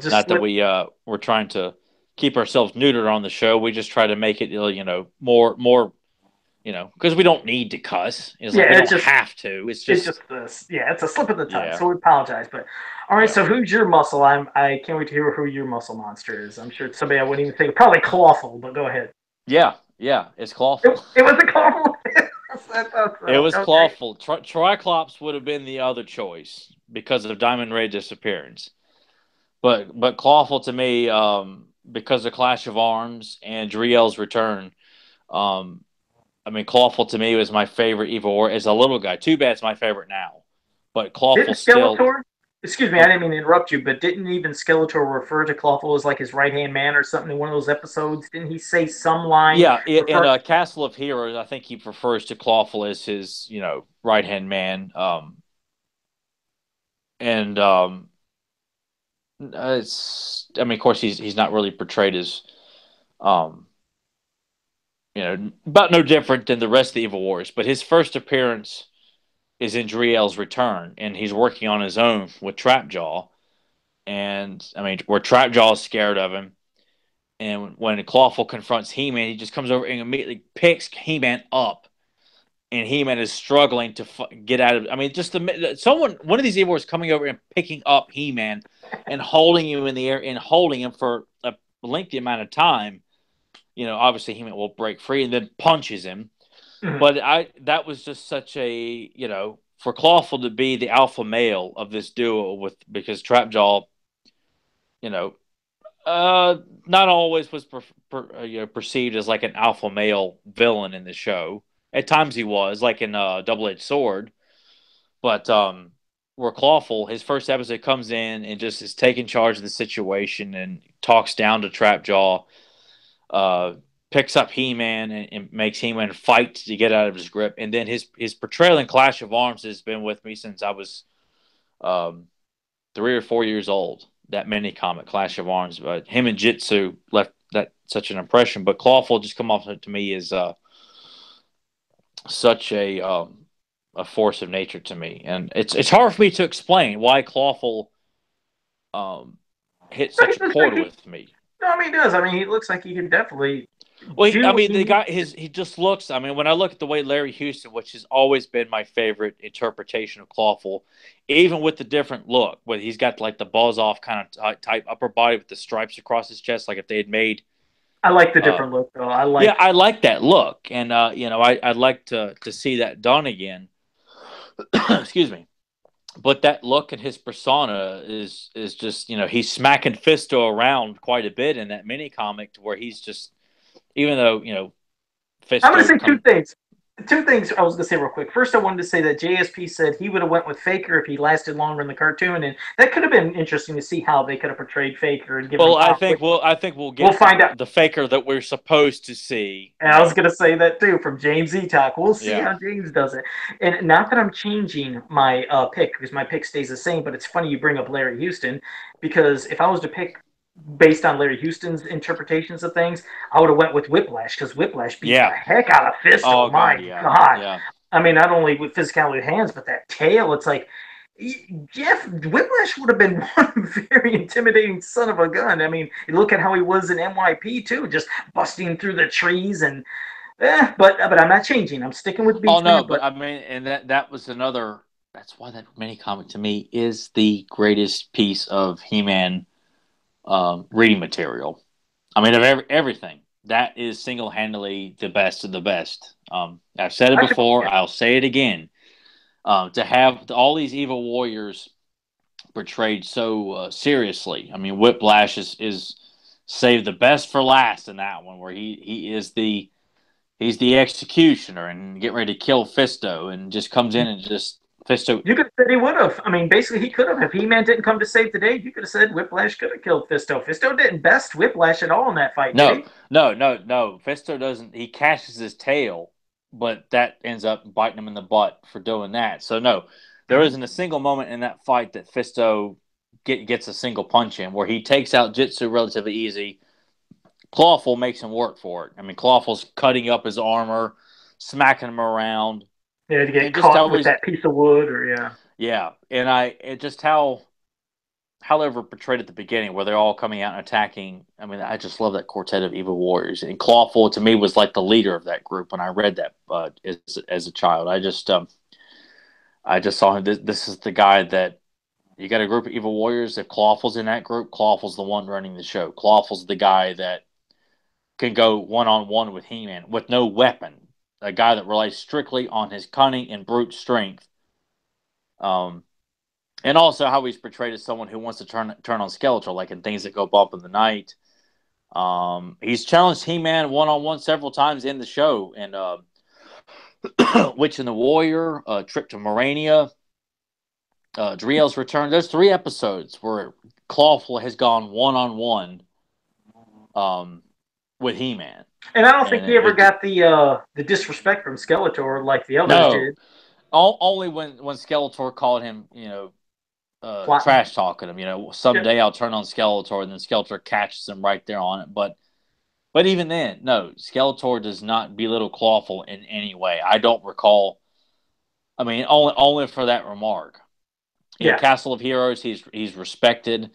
not that slip. we're trying to keep ourselves neutered on the show. We just try to make it more because we don't need to cuss. It's like we Yeah, don't have to. It's it's just just this. Yeah, it's a slip of the tongue. yeah So we apologize. But all right. yeah So who's your muscle? I can't wait to hear who your muscle monster is. I'm sure it's somebody I wouldn't even think. Probably Clawful, but go ahead. yeah. It's It, Clawful. it was a Clawful. I thought It so. was Okay. Clawful. Triclops would have been the other choice because of Diamond Ray disappearance. But Clawful to me, because of Clash of Arms and Driel's return, um, I mean Clawful to me was my favorite evil war as a little guy. Too bad it's my favorite now, but Clawful Didn't still. Skeletor? Excuse me, I didn't mean to interrupt you, but didn't even Skeletor refer to Clawful as like his right hand man or something in one of those episodes? Didn't he say some line Yeah, in refer? Castle of Heroes, I think he refers to Clawful as his, right hand man. And it's, I mean, of course, he's not really portrayed as, um, about no different than the rest of the Evil Wars. But his first appearance is in Driel's Return, and he's working on his own with Trapjaw. And I mean, where Trapjaw is scared of him, and when Clawful confronts He-Man, he just comes over and immediately picks He-Man up, and He-Man is struggling to get out of. I mean, just one of these evil is coming over and picking up He-Man and holding him in the air and holding him for a lengthy amount of time. Obviously He-Man will break free and then punches him. Mhm. But that was just such a for Clawful to be the alpha male of this duo because Trapjaw, you know, not always was perceived as like an alpha male villain in the show. At times he was, like in Double Edged Sword, but where Clawful, his first episode comes in and just is taking charge of the situation and talks down to Trapjaw. Uh, picks up He-Man and makes He-Man fight to get out of his grip. And then his portrayal in Clash of Arms has been with me since I was 3 or 4 years old. That mini comic, Clash of Arms, but him and Jitsu left that such an impression. But Clawful just come off to me as such a force of nature to me, and it's hard for me to explain why Clawful um, hit No, he such a looks like chord with me. no, I mean, he does. I mean, he looks like he can definitely Well, do I what mean, he the needs guy, to. he just looks. I mean, when I look at the way Larry Houston, which has always been my favorite interpretation of Clawful, even with the different look, where he's got like the balls off kind of type upper body with the stripes across his chest, like if they had made. I like the Uh, different look, though. I yeah, like. I like that look, and I'd like to see that done again. Excuse me. But that look and his persona is just he's smacking Fisto around quite a bit in that mini comic to where he's just even though I'm going to Fisto say two come things. Two things I was going to say real quick. First, I wanted to say that JSP said he would have went with Faker if he lasted longer in the cartoon, and that could have been interesting to see how they could have portrayed Faker and given him well conflict. I think we'll We'll get find out. the faker that we're supposed to see. And I was going to say that too from James Etalk. We'll see Yeah, how James does it. And not that I'm changing my pick because my pick stays the same, but it's funny you bring up Larry Houston because if I was to pick based on Larry Houston's interpretations of things, I would have went with Whiplash because Whiplash beats the yeah. heck out of Oh Fisto. God, My yeah, God. yeah. I mean, not only with physicality of hands, but that tail. It's like Jeff Whiplash would have been one very intimidating son of a gun. I mean, look at how he was in MYP too, just busting through the trees and. But I'm not changing. I'm sticking with Oh no, Beastman. but But I mean, and that was another. That's why that mini comic to me is the greatest piece of He-Man reading material. I mean, of everything, that is single handedly the best of the best. I've said it before. yeah, I'll say it again. To have all these evil warriors portrayed so seriously. I mean, Whiplash is saved the best for last in that one, where he is he's the executioner and get ready to kill Fisto, and just comes in and just Fisto. you could have said he would have. I mean, basically, he could have. If He-Man didn't come to save the day, you could have said Whiplash could have killed Fisto. Fisto didn't best Whiplash at all in that fight, did No, he? no, no, no. Fisto doesn't. He catches his tail, but that ends up biting him in the butt for doing that. So no, there isn't a single moment in that fight that Fisto gets a single punch in where he takes out Jitsu relatively easy. Clawful makes him work for it. I mean, Clawful's cutting up his armor, smacking him around, Yeah, to get and just caught with always, that piece of wood, or yeah. yeah. And just how they were portrayed at the beginning, where they're all coming out and attacking. I mean, I just love that quartet of evil warriors. And Clawful to me was like the leader of that group when I read that as a child. I just saw him. This is the guy that you got a group of evil warriors. If Clawful's in that group, Clawful's the one running the show. Clawful's the guy that can go one on one with He-Man with no weapon. A guy that relies strictly on his cunning and brute strength. Um, and also how he's portrayed as someone who wants to turn on Skeletor, like in Things That Go Bump in the Night. He's challenged He-Man one on one several times in the show, and Witch and the Warrior, Trip to Morania, Driel's Return. There's 3 episodes where Clawful has gone one on one with He-Man, And I don't think and he ever got the disrespect from Skeletor like the others no, did. only when Skeletor called him, Flat. trash talking him. Yeah, Someday I'll turn on Skeletor, and then Skeletor catches him right there on it. But even then, no, Skeletor does not belittle Clawful in any way. I don't recall. I mean, only for that remark. yeah. Castle of Heroes, he's respected.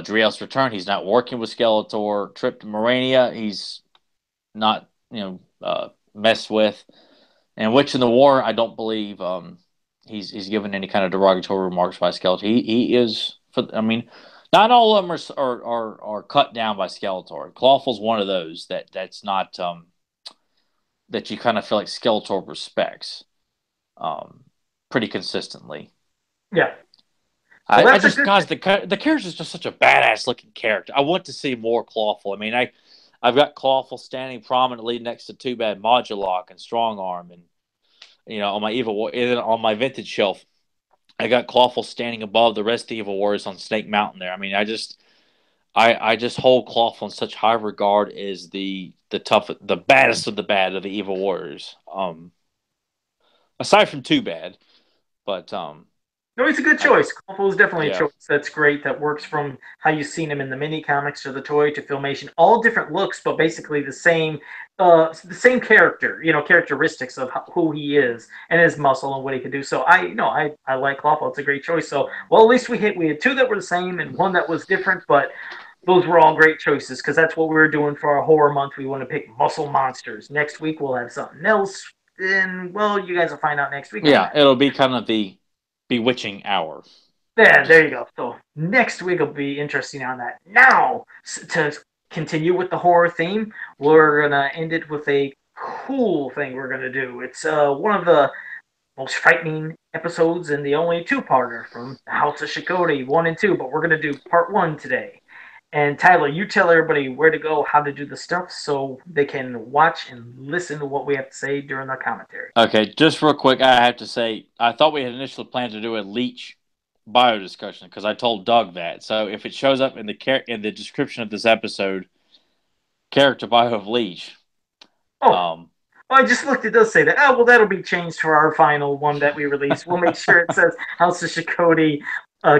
Driel's Return, he's not working with Skeletor. Trip to Morania, he's not messed with. And Witch in the War, I don't believe he's given any kind of derogatory remarks by Skeletor. He is. I mean, not all of them are cut down by Skeletor. Clawful's one of those that's not that you kind of feel like Skeletor respects um, pretty consistently. Yeah. Well, I that's a just good guys the character is just such a badass looking character. I want to see more Clawful. I mean, I've got Clawful standing prominently next to Too Bad Modulock and Strong Arm, and on my on my vintage shelf, I got Clawful standing above the rest of the Evil Warriors on Snake Mountain there. I mean, I just hold Cloth on such high regard as the baddest of the bad of the evil warriors. Aside from Too Bad, but No, it's a good I choice. Kopo is definitely a yeah choice that's great. That works from how you've seen him in the mini comics to the toy to filmation. All different looks, but basically the same character. You know, characteristics of who he is and his muscle and what he can do. So I like Kopo. It's a great choice. So well, at least we had two that were the same and one that was different, but those were all great choices because that's what we were doing for our horror month. We want to pick muscle monsters. Next week we'll have something else. And well, you guys will find out next week on yeah that. it'll be kind of the bewitching hour. Yeah, there Just you go. So next week will be interesting on that. Now, to continue with the horror theme, we're gonna end it with a cool thing we're gonna do. It's one of the most frightening episodes and the only two-parter from the House of Shokoti, 1 and 2. But we're gonna do part 1 today. And Tyler, you tell everybody where to go, how to do the stuff, so they can watch and listen to what we have to say during the commentary. okay. Just real quick, I have to say I thought we had initially planned to do a Leech bio discussion because I told Doug that. So if it shows up in the description of this episode, character bio of Leech. Oh, Um, well, I just looked. It does say that. Oh, well, that'll be changed for our final one that we release. We'll make sure it says House of Shokoti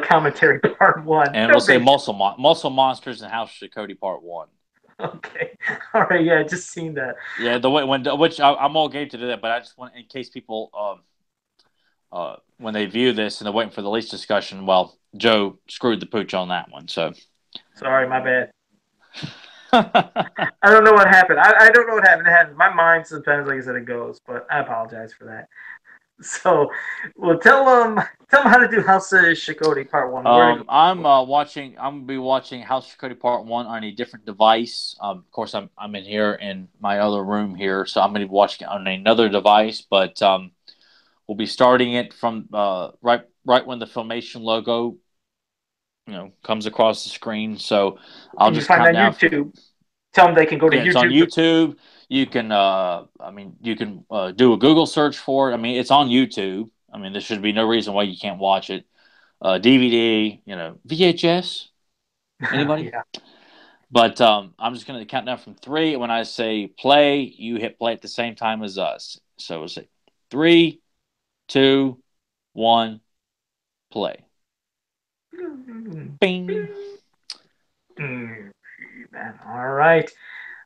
commentary part 1. and No we'll say big. Muscle Monsters and House of Shokoti Part One. Okay. All right. Yeah, I just seen that. Yeah, the way when which I'm all game to do that, but I just want in case people when they view this and they're waiting for the least discussion. Well, Joe screwed the pooch on that one, so. Sorry, my bad. I don't know what happened. I don't know what happened. It happened. My mind sometimes, like I said, it goes, but I apologize for that. So, well, tell them how to do House of Shikoti Part 1. Where to go. I'm watching. I'm gonna be watching House of Cody Part One on a different device. Of course, I'm in here in my other room here, so I'm gonna be watching it on another device. But we'll be starting it from right when the Filmation logo comes across the screen. So I'll And you just find count on down from YouTube. Tell them they can go to yeah, it's on YouTube. YouTube. You can you can do a Google search for it. I mean, it's on YouTube. I mean, there should be no reason why you can't watch it. DVD, VHS. Anybody? Yeah. But I'm just going to count down from three. When I say play, you hit play at the same time as us. So we'll say three, two, one, play. Bing. All right.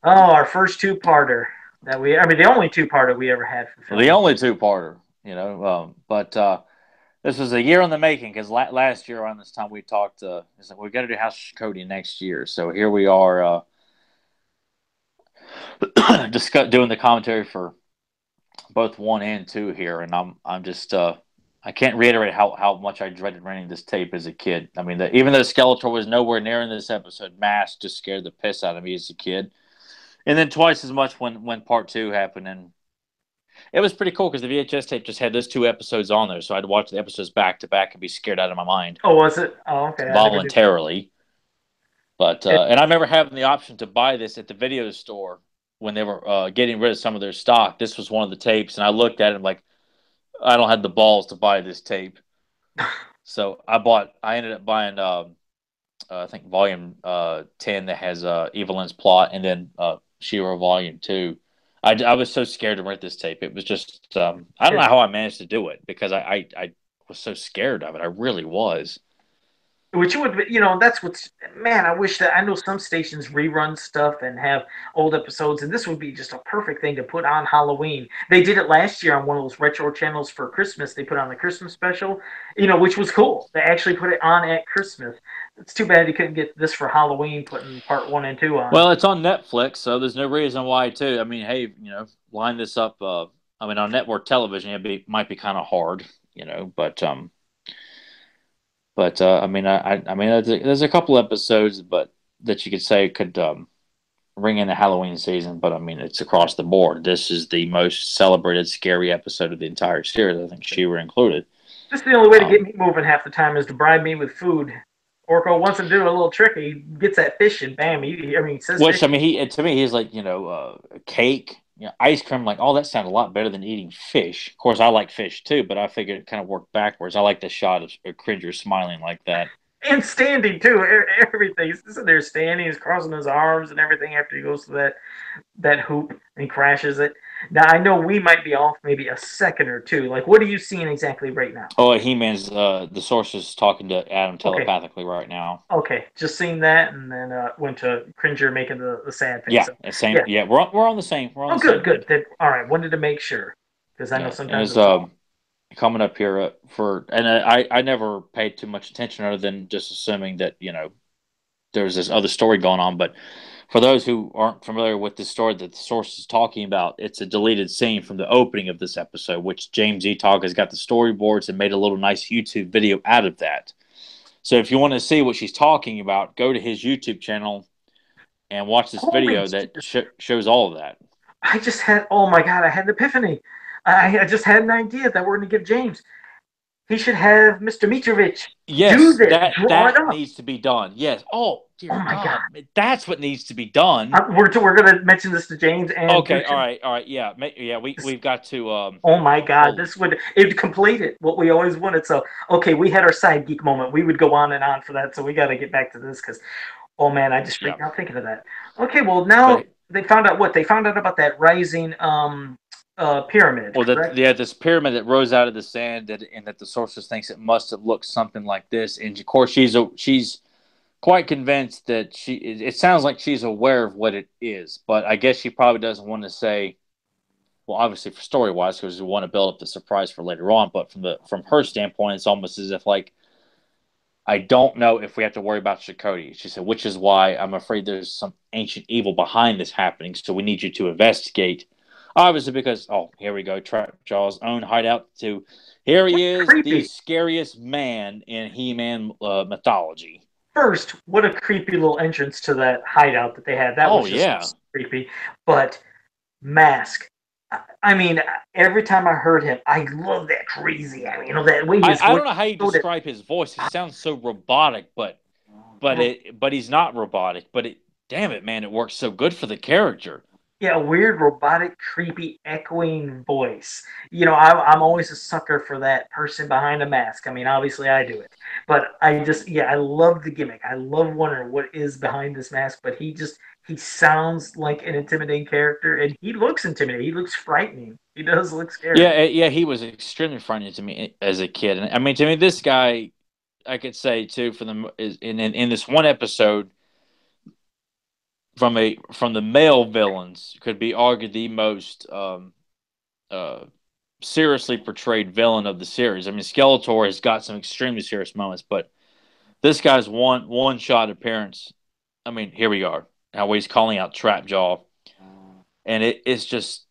Oh, our first two-parter the only two-parter we ever had for Well, the filming. only two-parter, but this was a year in the making because last year around this time we talked. It's like we got to do House of Cody next year. So here we are doing the commentary for both 1 and 2 here, and I'm just I can't reiterate how much I dreaded renting this tape as a kid. I mean, even though Skeletor was nowhere near in this episode, Mask just scared the piss out of me as a kid, and then twice as much when Part 2 happened. And it was pretty cool because the VHS tape just had those 2 episodes on there, so I'd watch the episodes back to back and be scared out of my mind Oh, was it? Oh, okay. I never did. voluntarily. But It, and I remember having the option to buy this at the video store when they were getting rid of some of their stock. This was one of the tapes, and I looked at it like I don't have the balls to buy this tape. So I ended up buying I think volume 10 that has Evelyn's plot, and then She-Ra volume 2. I was so scared to rent this tape. It was just I don't know it, how I managed to do it because I was so scared of it. I really was. which would, that's what's, man, I wish that I know some stations rerun stuff and have old episodes, and this would be just a perfect thing to put on Halloween. They did it last year on one of those retro channels for Christmas. They put on the Christmas special, which was cool. They actually put it on at Christmas. It's too bad you couldn't get this for Halloween, putting part 1 and 2 on. Well, it's on Netflix, so there's no reason why to. I mean, hey, line this up. I mean, on network television, might be kind of hard, but I mean, I mean, there's a couple episodes, but that you could say could ring in the Halloween season. But I mean, it's across the board. This is the most celebrated scary episode of the entire series. I think She-Ra included. Just the only way to get Um, me moving half the time is to bribe me with food. Orko wants to do a little trick. He gets that fish and bam. He says fish. which I mean, to me, he's like cake, ice cream. Like, oh, that sounded a lot better than eating fish. Of course, I like fish too, but I figured it kind of worked backwards. I like the shot of Cringer smiling like that. and standing too. Everything. He's sitting there standing. He's crossing his arms and everything after he goes to that hoop and he crashes it. Now I know we might be off maybe a second or two. Like, what are you seeing exactly right now? Oh, He-Man's the source is talking to Adam Okay, telepathically right now. okay, just seeing that, and then went to Cringer making the sad face. Yeah, So the same. yeah. Yeah, we're on the same. We're on Oh, the good, same good. page. All right. Wanted to make sure because I know Yeah, and sometimes it's it's off. coming up here for and I never paid too much attention other than just assuming that there was this other story going on. But for those who aren't familiar with the story that the source is talking about, it's a deleted scene from the opening of this episode, which James Etog has got the storyboards and made a little nice YouTube video out of that. So if you want to see what she's talking about, go to his YouTube channel and watch this Holy video that Jesus! shows all of that. I just had. Oh my God! I had an epiphany. I just had an idea that we're going to give James. He should have Mr. Mitrovic do Yes, this, that draw it that up. needs to be done. Yes. Oh Oh dear my God! God, that's what needs to be done. We're going to mention this to James and do. Okay. All right. All right. Yeah. Yeah. We've got to. Oh my God! Hold. This would it completed what we always wanted. So okay, we had our side geek moment. We would go on and on for that. So we got to get back to this because oh man, I just Yeah. freaked out thinking of that. Okay, well now But they found out what they found out about that rising pyramid, well, that correct? yeah, this pyramid that rose out of the sand, and that the sorceress thinks it must have looked something like this. And of course, she's quite convinced that It sounds like she's aware of what it is, but I guess she probably doesn't want to say. Well, obviously for story wise, because we want to build up the surprise for later on. But from her standpoint, it's almost as if like I don't know if we have to worry about Shokoti. She said, which is why I'm afraid there's some ancient evil behind this happening. So we need you to investigate. Obviously, because here we go, Trapjaw's own hideout. To here he What is, the creepy. scariest man in He-Man mythology. First, what a creepy little entrance to that hideout that they had. That Oh was just yeah, creepy. But Mask. I mean, every time I heard him, I love that crazy. I mean, that way his I voice don't know how you showed it. describe his voice. He sounds so robotic, but he's not robotic. But it, damn it, man, it works so good for the character. Yeah, a weird, robotic, creepy, echoing voice. I'm always a sucker for that person behind a mask. I mean, obviously I do it, but I love the gimmick. I love wondering what is behind this mask. But he sounds like an intimidating character, and he looks intimidating. He looks frightening. He does look scary. Yeah, he was extremely frightening to me as a kid. And I mean, to me, this guy, I could say too, for them is in this one episode from the male villains, could be argued the most uh, seriously portrayed villain of the series. I mean, Skeletor has got some extremely serious moments, but this guy's one shot appearance. I mean, here we are. How he's calling out Trapjaw, and it's just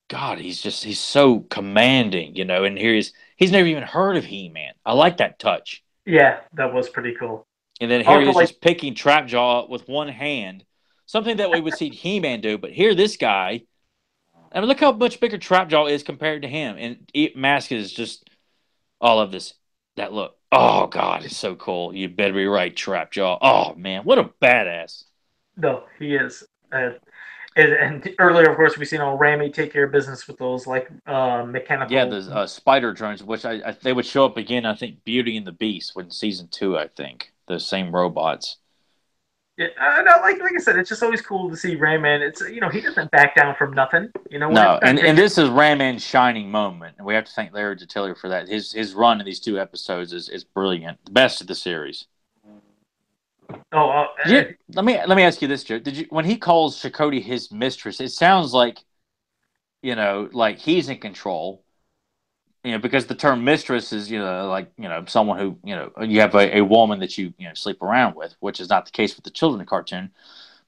God. He's so commanding, And here he's never even heard of He Man. I like that touch. Yeah, that was pretty cool. And then here he Also, is like, just picking Trapjaw with one hand, something that we would see He Man do. But here, this guy, I mean, look how much bigger Trapjaw is compared to him. And Mask is just all of this. That look. Oh, God, it's so cool. You better be right, Trapjaw. Oh, man, what a badass. no, he is. And earlier, of course, we seen Ramy take care of business with those like Yeah, mechanical. the spider drones, which they would show up again. I think Beauty and the Beast when season 2. I think the same robots. Yeah, no, like I said, it's just always cool to see Rayman. It's he doesn't back down from nothing. Whenever No, time and this is Rayman's shining moment, and we have to thank Larry DeTiller for that. His run in these 2 episodes is brilliant, the best of the series. oh, Let me ask you this, Joe. Did you when he calls Shokoti his mistress? It sounds like like he's in control. Because the term mistress is like someone who you have a woman that you sleep around with, which is not the case with the children cartoon.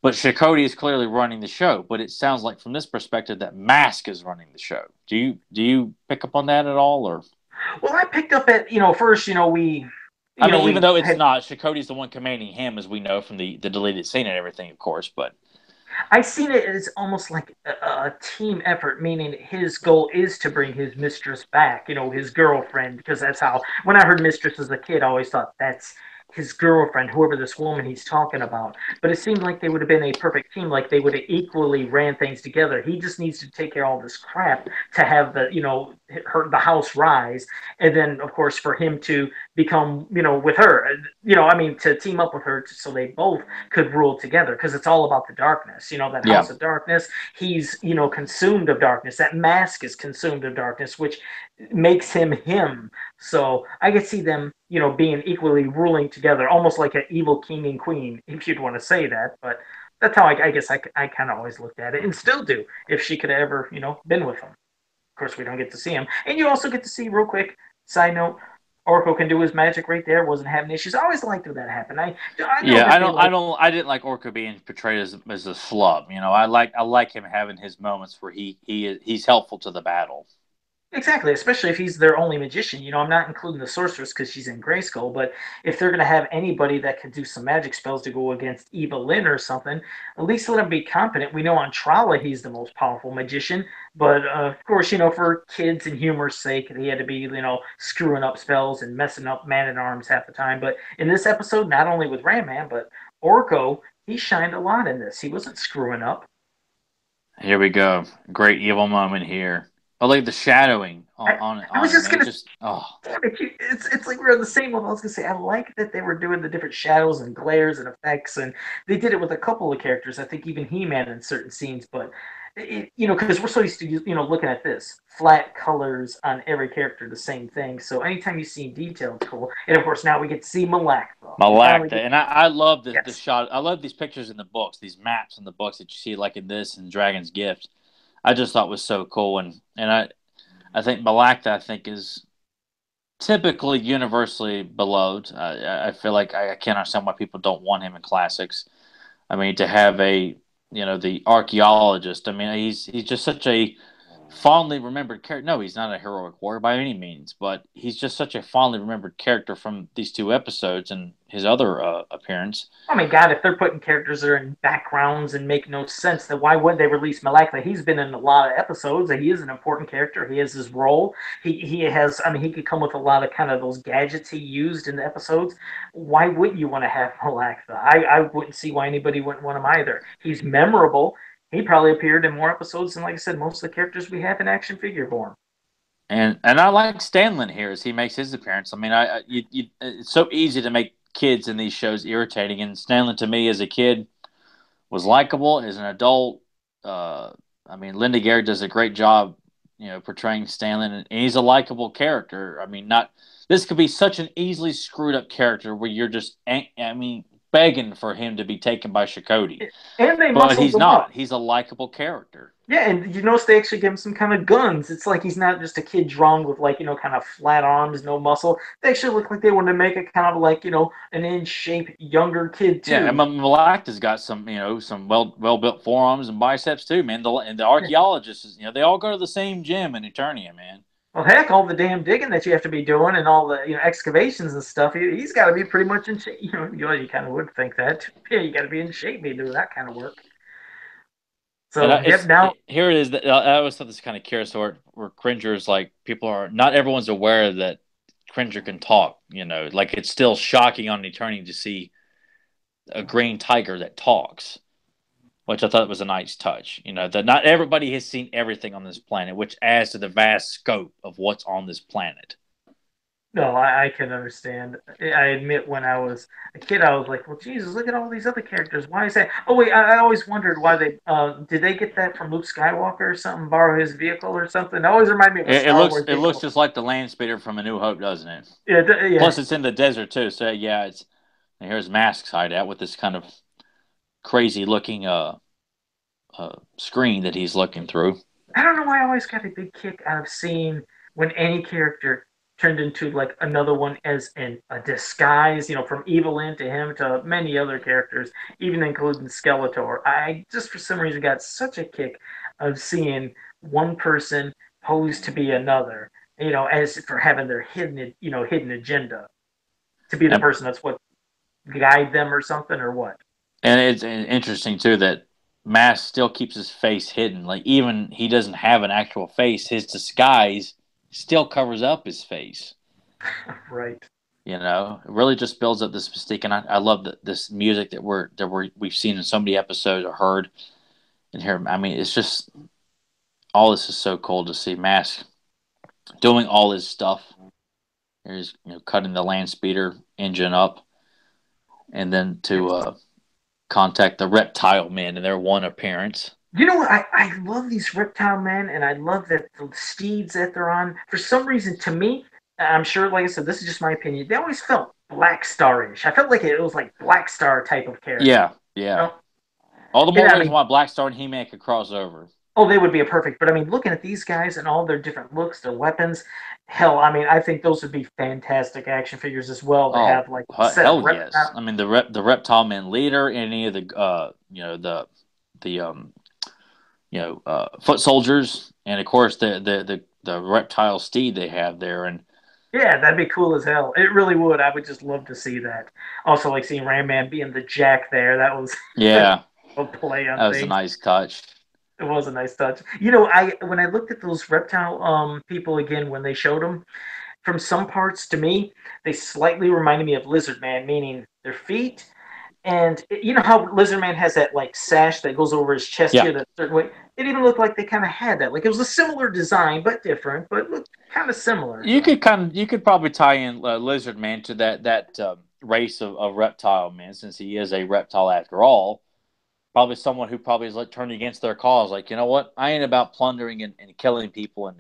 But Shokoti is clearly running the show. But it sounds like from this perspective that Mask is running the show. Do you pick up on that at all, or? well, I picked up at first we I mean, even we though it's had not, Shokoti's the one commanding him, as we know from the deleted scene and everything, of course. But I seen it as almost like a team effort, meaning his goal is to bring his mistress back, his girlfriend, because that's how when I heard mistress as a kid, I always thought that's his girlfriend, whoever this woman he's talking about. But it seemed like they would have been a perfect team, like they would have equally ran things together. He just needs to take care of all this crap to have the house rise, and then of course for him to become with her, I mean to team up with her so they both could rule together because it's all about the darkness. That Yeah. house of darkness. He's consumed of darkness. That mask is consumed of darkness, which makes him him. So I could see them, being equally ruling together, almost like an evil king and queen, if you'd want to say that. But that's how I guess I kind of always looked at it, and still do. If she could have ever, been with him. Of course, we don't get to see him, and you also get to see real quick. Side note: Oracle can do his magic right there. Wasn't having issues. I always liked when that happened. I know Yeah, that they like. I didn't like Orca being portrayed as a flub. I like him having his moments where he's helpful to the battle. Exactly, especially if he's their only magician. I'm not including the sorceress because she's in Grayskull, but if they're going to have anybody that can do some magic spells to go against Evelyn or something, at least let him be competent. We know on Trala he's the most powerful magician, but of course, for kids and humor's sake, he had to be, screwing up spells and messing up Man at Arms half the time. But in this episode, not only with Ram Man, but Orko, he shined a lot in this. He wasn't screwing up. Here we go. Great evil moment here. I like the shadowing on I, on, I was on him, just man. It's gonna just oh. Damn it, it's like we're on the same level. I was gonna say I like that they were doing the different shadows and glares and effects, and they did it with a couple of characters. I think even He-Man in certain scenes, but because we're so used to looking at this flat colors on every character, the same thing. So anytime you see detail, it's cool. And of course now we get to see Malak. We finally Malacta. get And I love the yes, shot. I love these pictures in the books, these maps in the books that you see like in this and Dragon's Gift. I just thought was so cool, and I think Malacta I think is typically universally beloved. I feel like I can't understand why people don't want him in classics. I mean, to have the archaeologist. I mean, he's just such a fondly remembered character. No, he's not a heroic warrior by any means, but he's just such a fondly remembered character from these two episodes and his other appearance. oh my god, if they're putting characters that are in backgrounds and make no sense, then why would they release Malekith? He's been in a lot of episodes. He is an important character. He has his role. He has. I mean, he could come with a lot of kind of those gadgets he used in the episodes. Why wouldn't you want to have Malekith? I wouldn't see why anybody wouldn't want him either. He's memorable. He probably appeared in more episodes than, like I said, most of the characters we have in action figure form. And I like Stanlin here as he makes his appearance. I mean, it's so easy to make kids in these shows irritating, and Stanlin to me as a kid was likable. As an adult, I mean, Linda Garrett does a great job, portraying Stanley, and he's a likable character. I mean, not this could be such an easily screwed up character where you're just, I mean, begging for him to be taken by Shokoti, And they but muscled he's him up. not. He's a likable character. Yeah, and you notice they actually give him some kind of guns. It's like he's not just a kid drawn with like kind of flat arms, no muscle. They actually look like they want to make it kind of like an in shape younger kid Yeah, and too. Malacta's got some well built forearms and biceps too, man. And the archaeologists, they all go to the same gym in Eternia, man. Well, heck, all the damn digging that you have to be doing and all the excavations and stuff. He's got to be pretty much in shape. You kind of would think that. Yeah, you got to be in shape to do that kind of work. And So yep, now here it is. I always thought this kind of curious where Cringers, like, people are not everyone's aware that Cringer can talk. Like, it's still shocking on Eternia to see a green tiger that talks, which I thought was a nice touch. That not everybody has seen everything on this planet, which adds to the vast scope of what's on this planet. no, I can understand. I admit when I was a kid, I was like, well, Jesus, look at all these other characters. Why is that? Oh, wait, I always wondered why they did they get that from Luke Skywalker or something, borrow his vehicle or something? It always reminded me of a It Star looks Wars it looks vehicle. just like the land speeder from A New Hope, doesn't it? Yeah, yeah. Plus, it's in the desert too. So yeah, it's here's Mask's hideout with this kind of crazy looking screen that he's looking through. I don't know why I always got a big kick out of seeing when any character turned into like another one as in a disguise, from Evelyn to him to many other characters, even including Skeletor. I just for some reason got such a kick of seeing one person posed to be another, as for having their hidden agenda to be the And person that's what guide them or something or what. and it's interesting too that Mask still keeps his face hidden. Like, even he doesn't have an actual face, his disguise still covers up his face. Right. It really just builds up this mystique, and I love this music we've seen in so many episodes or heard and here. I mean, it's just all this is so cool to see Mask doing all his stuff. He's cutting the land speeder engine up, and then to contact the reptile men in their one appearance. You know what? I love these reptile men, and I love that the steeds that they're on. For some reason, to me, I'm sure, like I said, this is just my opinion. They always felt Black Star-ish. I felt like it was like Black Star type of character. Yeah, You yeah. know? All the And more I reason mean, why Black Star and He-Man could cross over. oh, they would be a perfect. But I mean, looking at these guys and all their different looks, their weapons, hell, I mean, I think those would be fantastic action figures as well to Oh, have like a set of hell yes! reptile. I mean the reptile man leader, any of the the foot soldiers, and of course the reptile steed they have there, and Yeah, that'd be cool as hell. It really would. I would just love to see that. Also, like seeing Ram Man being the Jack there. That was yeah, a play on that was a things. nice touch. It was a nice touch. You know, I when I looked at those reptile people again when they showed them, from some parts to me, they slightly reminded me of Lizard Man, meaning their feet. And you know how Lizard Man has that like sash that goes over his chest Yeah, here that certain way. It even looked like they kind of had that. Like it was a similar design but different, but looked kind of similar. So you could probably tie in Lizard Man to that race of reptile men, since he is a reptile after all. Probably someone who probably is like turned against their cause. Like, you know what? I ain't about plundering and killing people and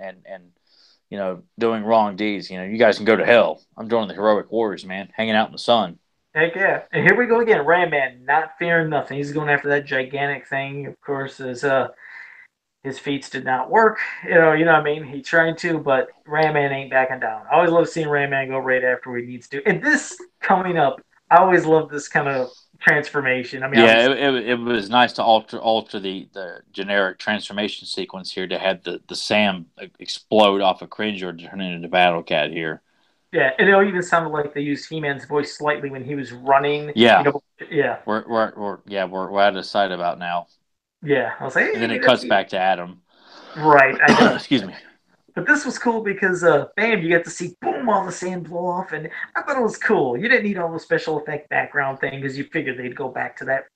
doing wrong deeds. You guys can go to hell. I'm joining the heroic warriors, man. Hanging out in the sun. heck yeah. And here we go again. Ram Man not fearing nothing. He's going after that gigantic thing. Of course, his feats did not work. You know what I mean? He tried to, but Ram Man ain't backing down. I always love seeing Ram Man go right after he needs to. And this coming up, I always love this kind of transformation. I mean, Yeah, obviously, it was nice to alter the generic transformation sequence here to have the Sam explode off of Cringer to turn into Battle Cat here. yeah. And it even sounded like they used He-Man's voice slightly when he was running. Yeah, Yeah, we're out of sight about now. yeah. I was like, And hey, then it maybe that's cuts back to Adam. right. I know. Excuse me. But this was cool because, bam, you get to see boom, all the sand blow off, and I thought it was cool. You didn't need all the special effect background thing because you figured they'd go back to that,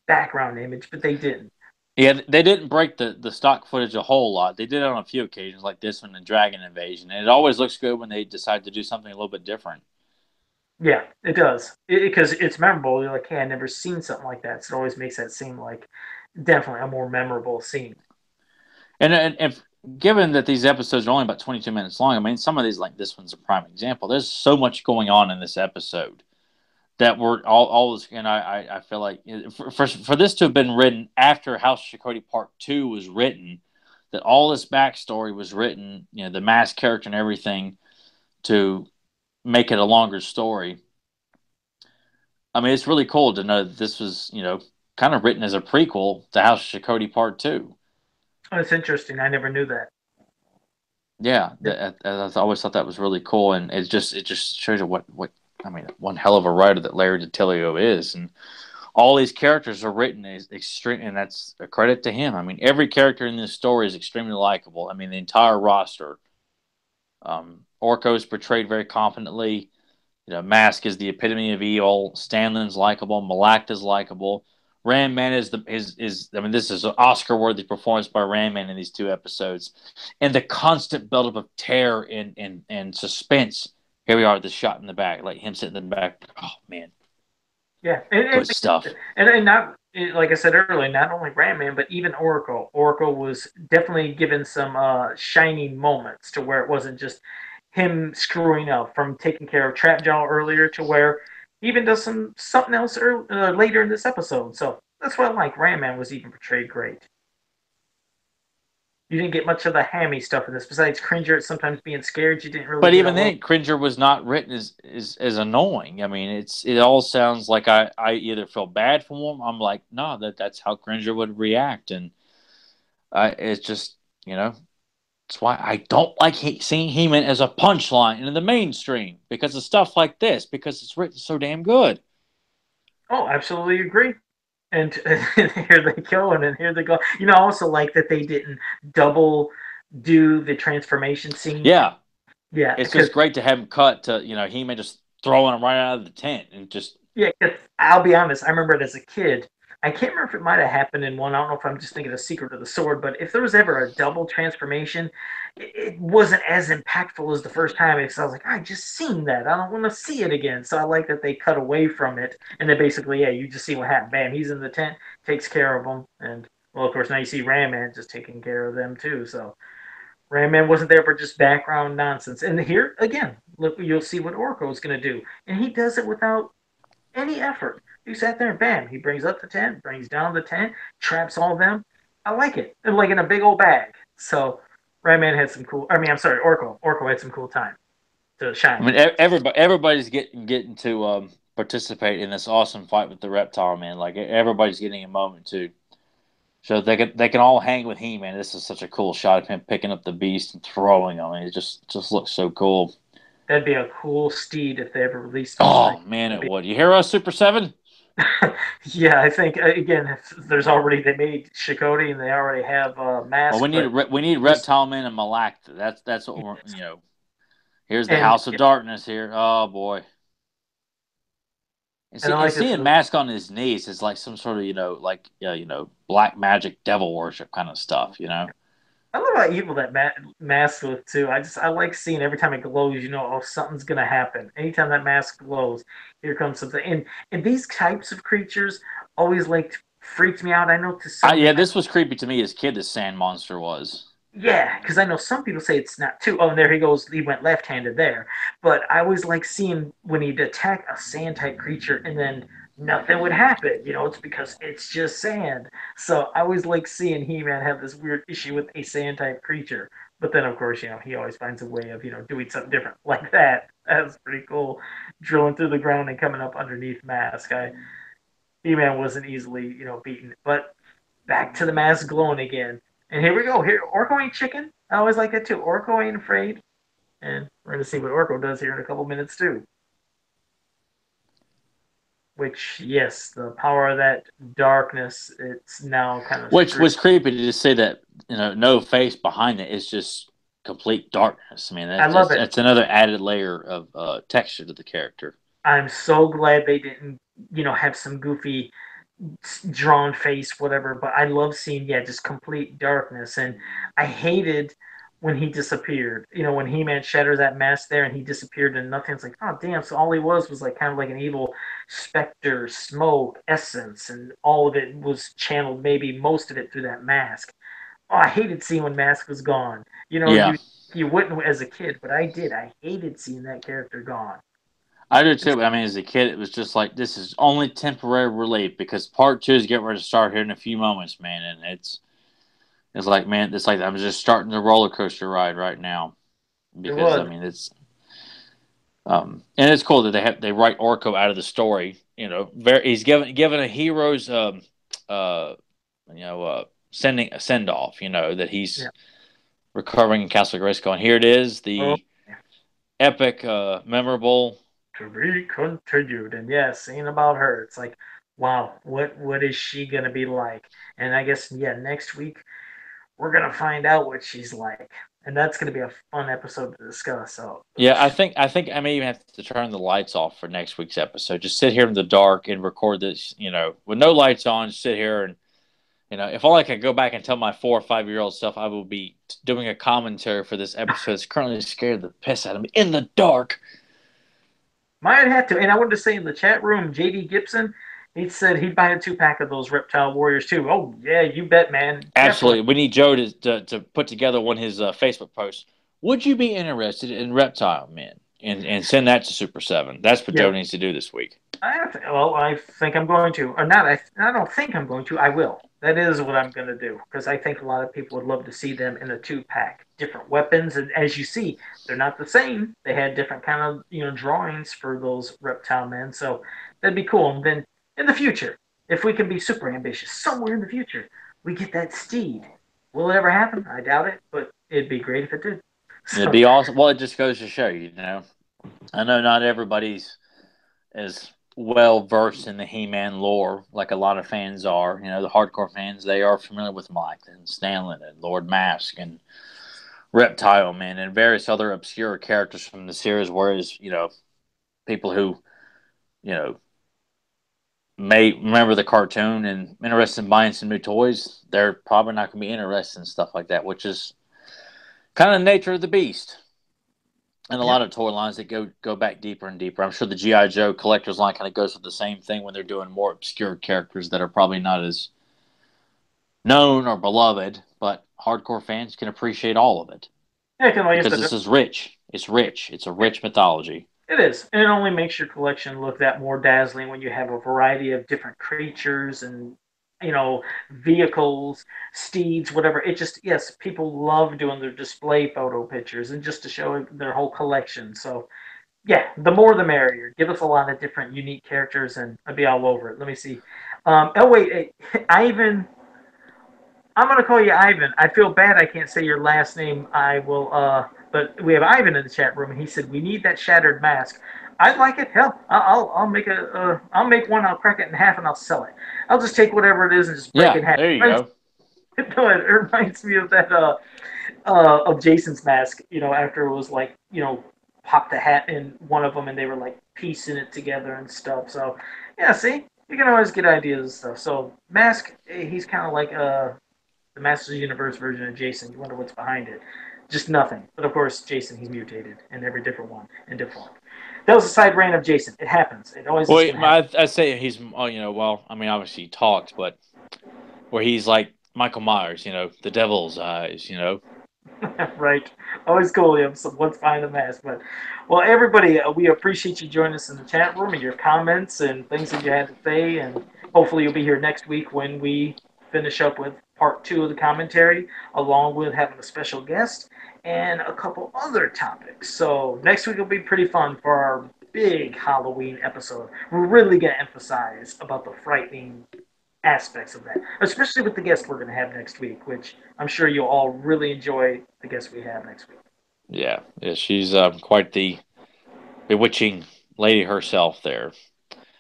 background image, but they didn't. Yeah, they didn't break the stock footage a whole lot. They did it on a few occasions, like this one, the Dragon Invasion, and it always looks good when they decide to do something a little bit different. Yeah, it does because it's memorable. You're like, hey, I never seen something like that, so it always makes that seem like definitely a more memorable scene. And if given that these episodes are only about 22 minutes long, I mean, some of these, like this one's a prime example. There's so much going on in this episode that we're all this, and I feel like for this to have been written after House Shokoti Part 2 was written, that all this backstory was written, the mass character and everything, to make it a longer story. I mean, it's really cool to know that this was, kind of written as a prequel to House Shokoti Part 2. Oh, it's interesting. I never knew that. Yeah, I always thought that was really cool, and it just shows you what I mean, one hell of a writer that Larry DiTillio is, and all these characters are written as extreme, and that's a credit to him. I mean, every character in this story is extremely likable. I mean, the entire roster. Orko is portrayed very confidently. Mask is the epitome of evil. Stanlin's likable. Malak is likable. Ram Man is I mean, this is an Oscar worthy performance by Ram Man in these two episodes, and the constant buildup of terror and suspense. Here we are, the shot in the back, like him sitting in the back. Oh man, Yeah, good stuff. and not like I said earlier, not only Ram Man, but even Oracle. Oracle was definitely given some shining moments to where it wasn't just him screwing up from taking care of Trap Jaw earlier to where he even does something else later in this episode. So that's why I like Ram Man was even portrayed great. You didn't get much of the hammy stuff in this. Besides Cringer sometimes being scared, you didn't really But get a even little. then, Cringer was not written as annoying. I mean, it all sounds like I either feel bad for him. I'm like, no, that's how Cringer would react, and it's just that's why I don't like seeing He-Man as a punchline in the mainstream because of stuff like this, because it's written so damn good. Oh, absolutely agree. And, and here they go, and then here they go. I also like that they didn't double do the transformation scene. Yeah, Yeah, it's because just great to have him cut to He-Man just throwing them right out of the tent and just. Yeah, 'cause I'll be honest. I remember it as a kid. I can't remember if it might have happened in one. I don't know if I'm just thinking of Secret of the Sword, but if there was ever a double transformation, it wasn't as impactful as the first time because I was like, I just seen that. I don't want to see it again. So I like that they cut away from it and then basically, yeah, you just see what happened. Bam, he's in the tent, takes care of them, and well, of course, now you see Ram Man just taking care of them too. So Ram Man wasn't there for just background nonsense. And here again, look, you'll see what Orko is going to do, and he does it without any effort. He sat there and bam, he brings up the tent, brings down the tent, traps all of them. I like it. And like in a big old bag. So Rayman had some cool. I mean, I'm sorry, Orko. Orko had some cool time to I shine. mean, everybody's getting to participate in this awesome fight with the reptile man. Like everybody's getting a moment to. So they can all hang with He Man. This is such a cool shot of him picking up the beast and throwing him. It just looks so cool. That'd be a cool steed if they ever released one. Oh man, That'd it be, would. You hear us, Super Seven? yeah, I think again, if there's already they made Shokoti and they already have Well, Mask, but we need just Reptile Man and Malak. That's what we're Here's the and House of Darkness here. Oh boy. and I And like this. seeing Mask on his knees is like some sort of like black magic devil worship kind of stuff. I love how evil that mask looks too. I like seeing every time it glows. You know, oh something's gonna happen. Anytime that mask glows, here comes something. And these types of creatures always like freaked me out. I know to some, Yeah, this was creepy to me as kid. The Sand Monster was. yeah, because I know some people say it's not too. Oh, and there he goes. He went left-handed there. But I always like seeing when he'd attack a sand type creature and then nothing would happen. You know, it's because it's just sand. So I always like seeing He-Man have this weird issue with a sand type creature. But then, of course, he always finds a way of doing something different like that. That's pretty cool. Drilling through the ground and coming up underneath Mask. He-Man wasn't easily beaten. But back to the mask glowing again. And here we go. Here, Orko ain't chicken. I always like that too. Orko ain't afraid. And we're going to see what Orko does here in a couple minutes too. Which, yes, the power of that darkness, it's now kind of Which screwed. was creepy to just see that no face behind it. It's just complete darkness. I mean, I love it. that's another added layer of texture to the character. I'm so glad they didn't, have some goofy drawn face, whatever. But I love seeing, yeah, just complete darkness. And I hated when he disappeared. When He Man shatters that mask there and he disappeared and nothing. It's like, oh damn! So all he was like kind of like an evil specter, smoke, essence, and all of it was channeled. Maybe most of it through that mask. Oh, I hated seeing when Mask was gone. Yeah, You wouldn't as a kid, but I did. I hated seeing that character gone. I do too. I mean, as a kid, it was just like this is only temporary relief because part two is getting ready to start here in a few moments, man. And it's like, man, it's like I'm just starting the roller coaster ride right now It because I was. mean and it's cool that they write Orko out of the story. He's given a hero's uh, sending a send off. That he's Yeah. recovering in Castle Grayskull, and here it is, Oh, the epic, memorable. to be continued. And yeah, seeing about her, it's like, wow, what is she gonna be like? And I guess yeah, next week we're gonna find out what she's like, and that's gonna be a fun episode to discuss. So Yeah, I think I may even have to turn the lights off for next week's episode. Just sit here in the dark and record this, with no lights on. Sit here and if only I could go back and tell my 4 or 5 year old self I will be doing a commentary for this episode. It's currently scared the piss out of me in the dark. might have to. And I wanted to say in the chat room, JD Gibson, he said he'd buy a 2-pack of those Reptile Warriors too. Oh yeah, you bet, man. Definitely. Absolutely, we need Joe to put together one of his Facebook posts. Would you be interested in Reptile Men? And send that to Super Seven. That's what Joe Yeah. needs to do this week. I think I'm going to, or not. I don't think I'm going to. I will. That is what I'm going to do because I think a lot of people would love to see them in a 2-pack. Different weapons, and as you see, they're not the same. They had different kind of drawings for those reptile men, so that'd be cool. And then in the future, if we can be super ambitious, somewhere in the future, we get that steed. Will it ever happen? I doubt it, but it'd be great if it did. It'd So be awesome. Well, it just goes to show I know not everybody's as well versed in the He-Man lore like a lot of fans are. The hardcore fans, they are familiar with Mike and Stanley and Lord Mask and Reptile Man and various other obscure characters from the series. Whereas people who, you know, may remember the cartoon and interested in buying some new toys, they're probably not going to be interested in stuff like that, which is kind of the nature of the beast. And a Yeah. lot of toy lines that go back deeper and deeper. I'm sure the GI Joe collectors line kind of goes with the same thing when they're doing more obscure characters that are probably not as known or beloved, but hardcore fans can appreciate all of it Yeah, like I because said, this is rich. It's rich. It's a rich mythology. it is, and it only makes your collection look that more dazzling when you have a variety of different creatures and vehicles, steeds, whatever. It just yes, people love doing their display photo pictures and just to show their whole collection. So yeah, the more the merrier. Give us a lot of different unique characters, and I'd be all over it. Let me see. Oh wait, Ivan. I'm gonna call you Ivan. I feel bad I can't say your last name. I will. But we have Ivan in the chat room, and he said we need that shattered mask. I'd like it. Hell, I'll make I'll make one. I'll crack it in half and I'll sell it. I'll just take whatever it is and just break it Yeah, in half. there you go. It reminds me of that of Jason's mask. After it was like popped the hat in one of them, and they were like piecing it together and stuff. So yeah, see, you can always get ideas and stuff. So mask, he's kind of like the Masters Universe version of Jason. You wonder what's behind it. Just nothing. But of course, Jason, he's mutated in every different one in different form. That was a side rant of Jason. It happens. It always is Well, going to happen. I say he's, well, I mean, obviously he talks, but where he's like Michael Myers, the devil's eyes. Right. Always cool. You have what's behind the mask. But, well, everybody, we appreciate you joining us in the chat room and your comments and things that you had to say. And hopefully you'll be here next week when we finish up with part 2 of the commentary, along with having a special guest and a couple other topics. So next week will be pretty fun for our big Halloween episode. We're really going to emphasize about the frightening aspects of that, especially with the guest we're going to have next week, which I'm sure you'll all really enjoy the guest we have next week. Yeah, she's quite the bewitching lady herself there.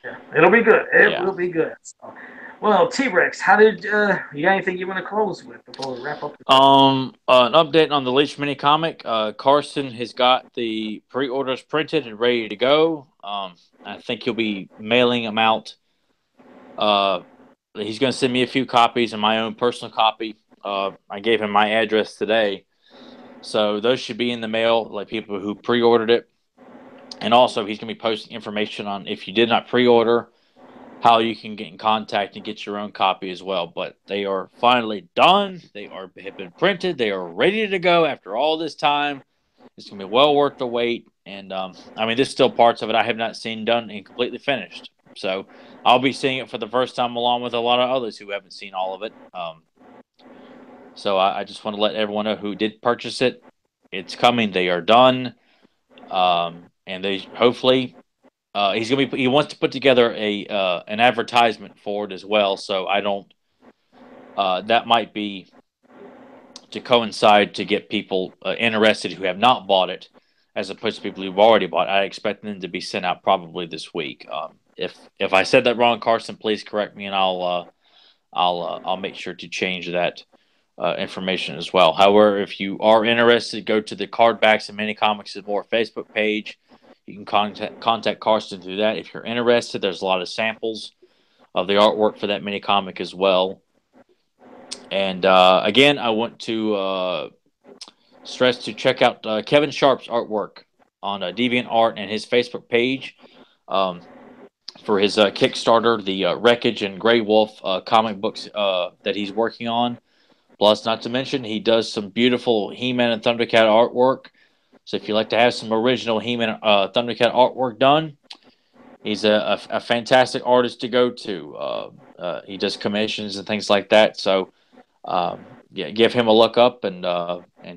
Yeah, it'll be good. It Yeah. will be good. So, well, T Rex, how did you got anything you want to close with before we wrap up? An update on the Leech mini comic. Carson has got the pre-orders printed and ready to go. I think he'll be mailing them out. He's going to send me a few copies and my own personal copy. I gave him my address today, so those should be in the mail. Like people who pre-ordered it, and also he's going to be posting information on if you did not pre-order, how you can get in contact and get your own copy as well. But they are finally done. They have been printed. They are ready to go after all this time. It's going to be well worth the wait. And I mean, there's still parts of it I have not seen done and completely finished. So I'll be seeing it for the first time along with a lot of others who haven't seen all of it. So I just want to let everyone know who did purchase it. It's coming. They are done. And they hopefully he wants to put together an advertisement for it as well. So I don't. That might be to coincide to get people interested who have not bought it, as opposed to people who've already bought it. I expect them to be sent out probably this week. If I said that wrong, Carson, please correct me, and I'll make sure to change that information as well. However, if you are interested, go to the Cardbacks and Mini Comics and More Facebook page. You can contact Carson through that. If you're interested, there's a lot of samples of the artwork for that mini comic as well. And again, I want to stress to check out Kevin Sharp's artwork on DeviantArt and his Facebook page for his Kickstarter, the Wreckage and Grey Wolf comic books that he's working on. Plus, not to mention, he does some beautiful He-Man and Thundercat artwork. So if you like to have some original He-Man Thundercat artwork done, he's a fantastic artist to go to. He does commissions and things like that. So yeah, give him a look up and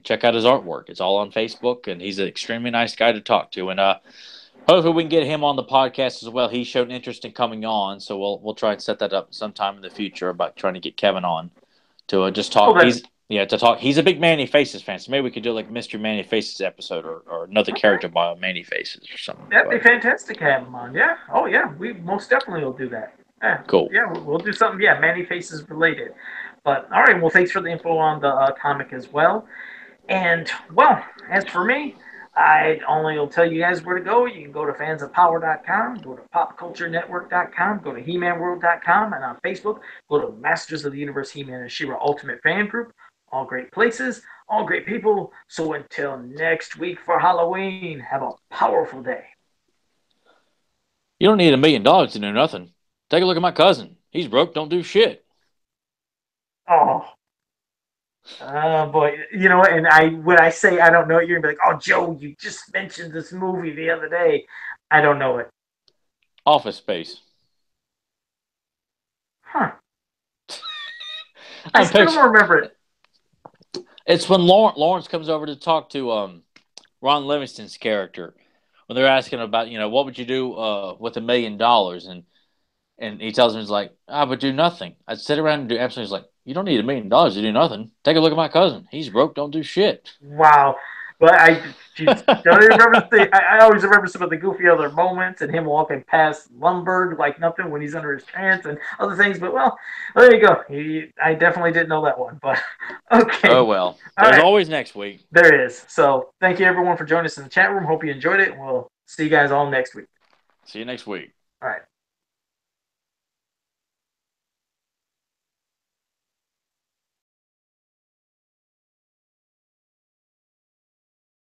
check out his artwork. It's all on Facebook, and he's an extremely nice guy to talk to. And hopefully we can get him on the podcast as well. He showed interest in coming on, so we'll try and set that up sometime in the future about trying to get Kevin on to just talk. Okay. To talk. He's a big Manny Faces fan, so maybe we could do like Mr. Manny Faces episode or another character by Manny Faces or something. That'd be fantastic to have him on. Yeah. Oh, yeah. We most definitely will do that. Yeah. Cool. Yeah, we'll do something. Yeah, Manny Faces related. But all right. Well, thanks for the info on the comic as well. And well, as for me, I only will tell you guys where to go. You can go to fansofpower.com, go to popculturenetwork.com, go to he-manworld.com, and on Facebook, go to Masters of the Universe He-Man and She-Ra Ultimate Fan Group. All great places, all great people. So until next week for Halloween, have a powerful day. You don't need $1 million to do nothing. Take a look at my cousin. He's broke, don't do shit. Oh, boy, you know, and when I say I don't know it, you're gonna be like, "Oh, Joe, you just mentioned this movie the other day." I don't know it. Office Space. Huh? I I'm still picture. don't remember it. It's when Lawrence comes over to talk to Ron Livingston's character when they're asking about what would you do with $1 million, and he tells him, he's like, I would do nothing. I'd sit around and do absolutely. He's like, you don't need $1 million to do nothing. Take a look at my cousin. He's broke, don't do shit. Wow. But I just don't even remember I always remember some of the goofy other moments and him walking past Lumberg like nothing when he's under his pants and other things. But well, there you go. I definitely didn't know that one. But Oh okay. well, All there's right. always next week. There it is. So thank you everyone for joining us in the chat room. Hope you enjoyed it. We'll see you guys all next week. See you next week. All right.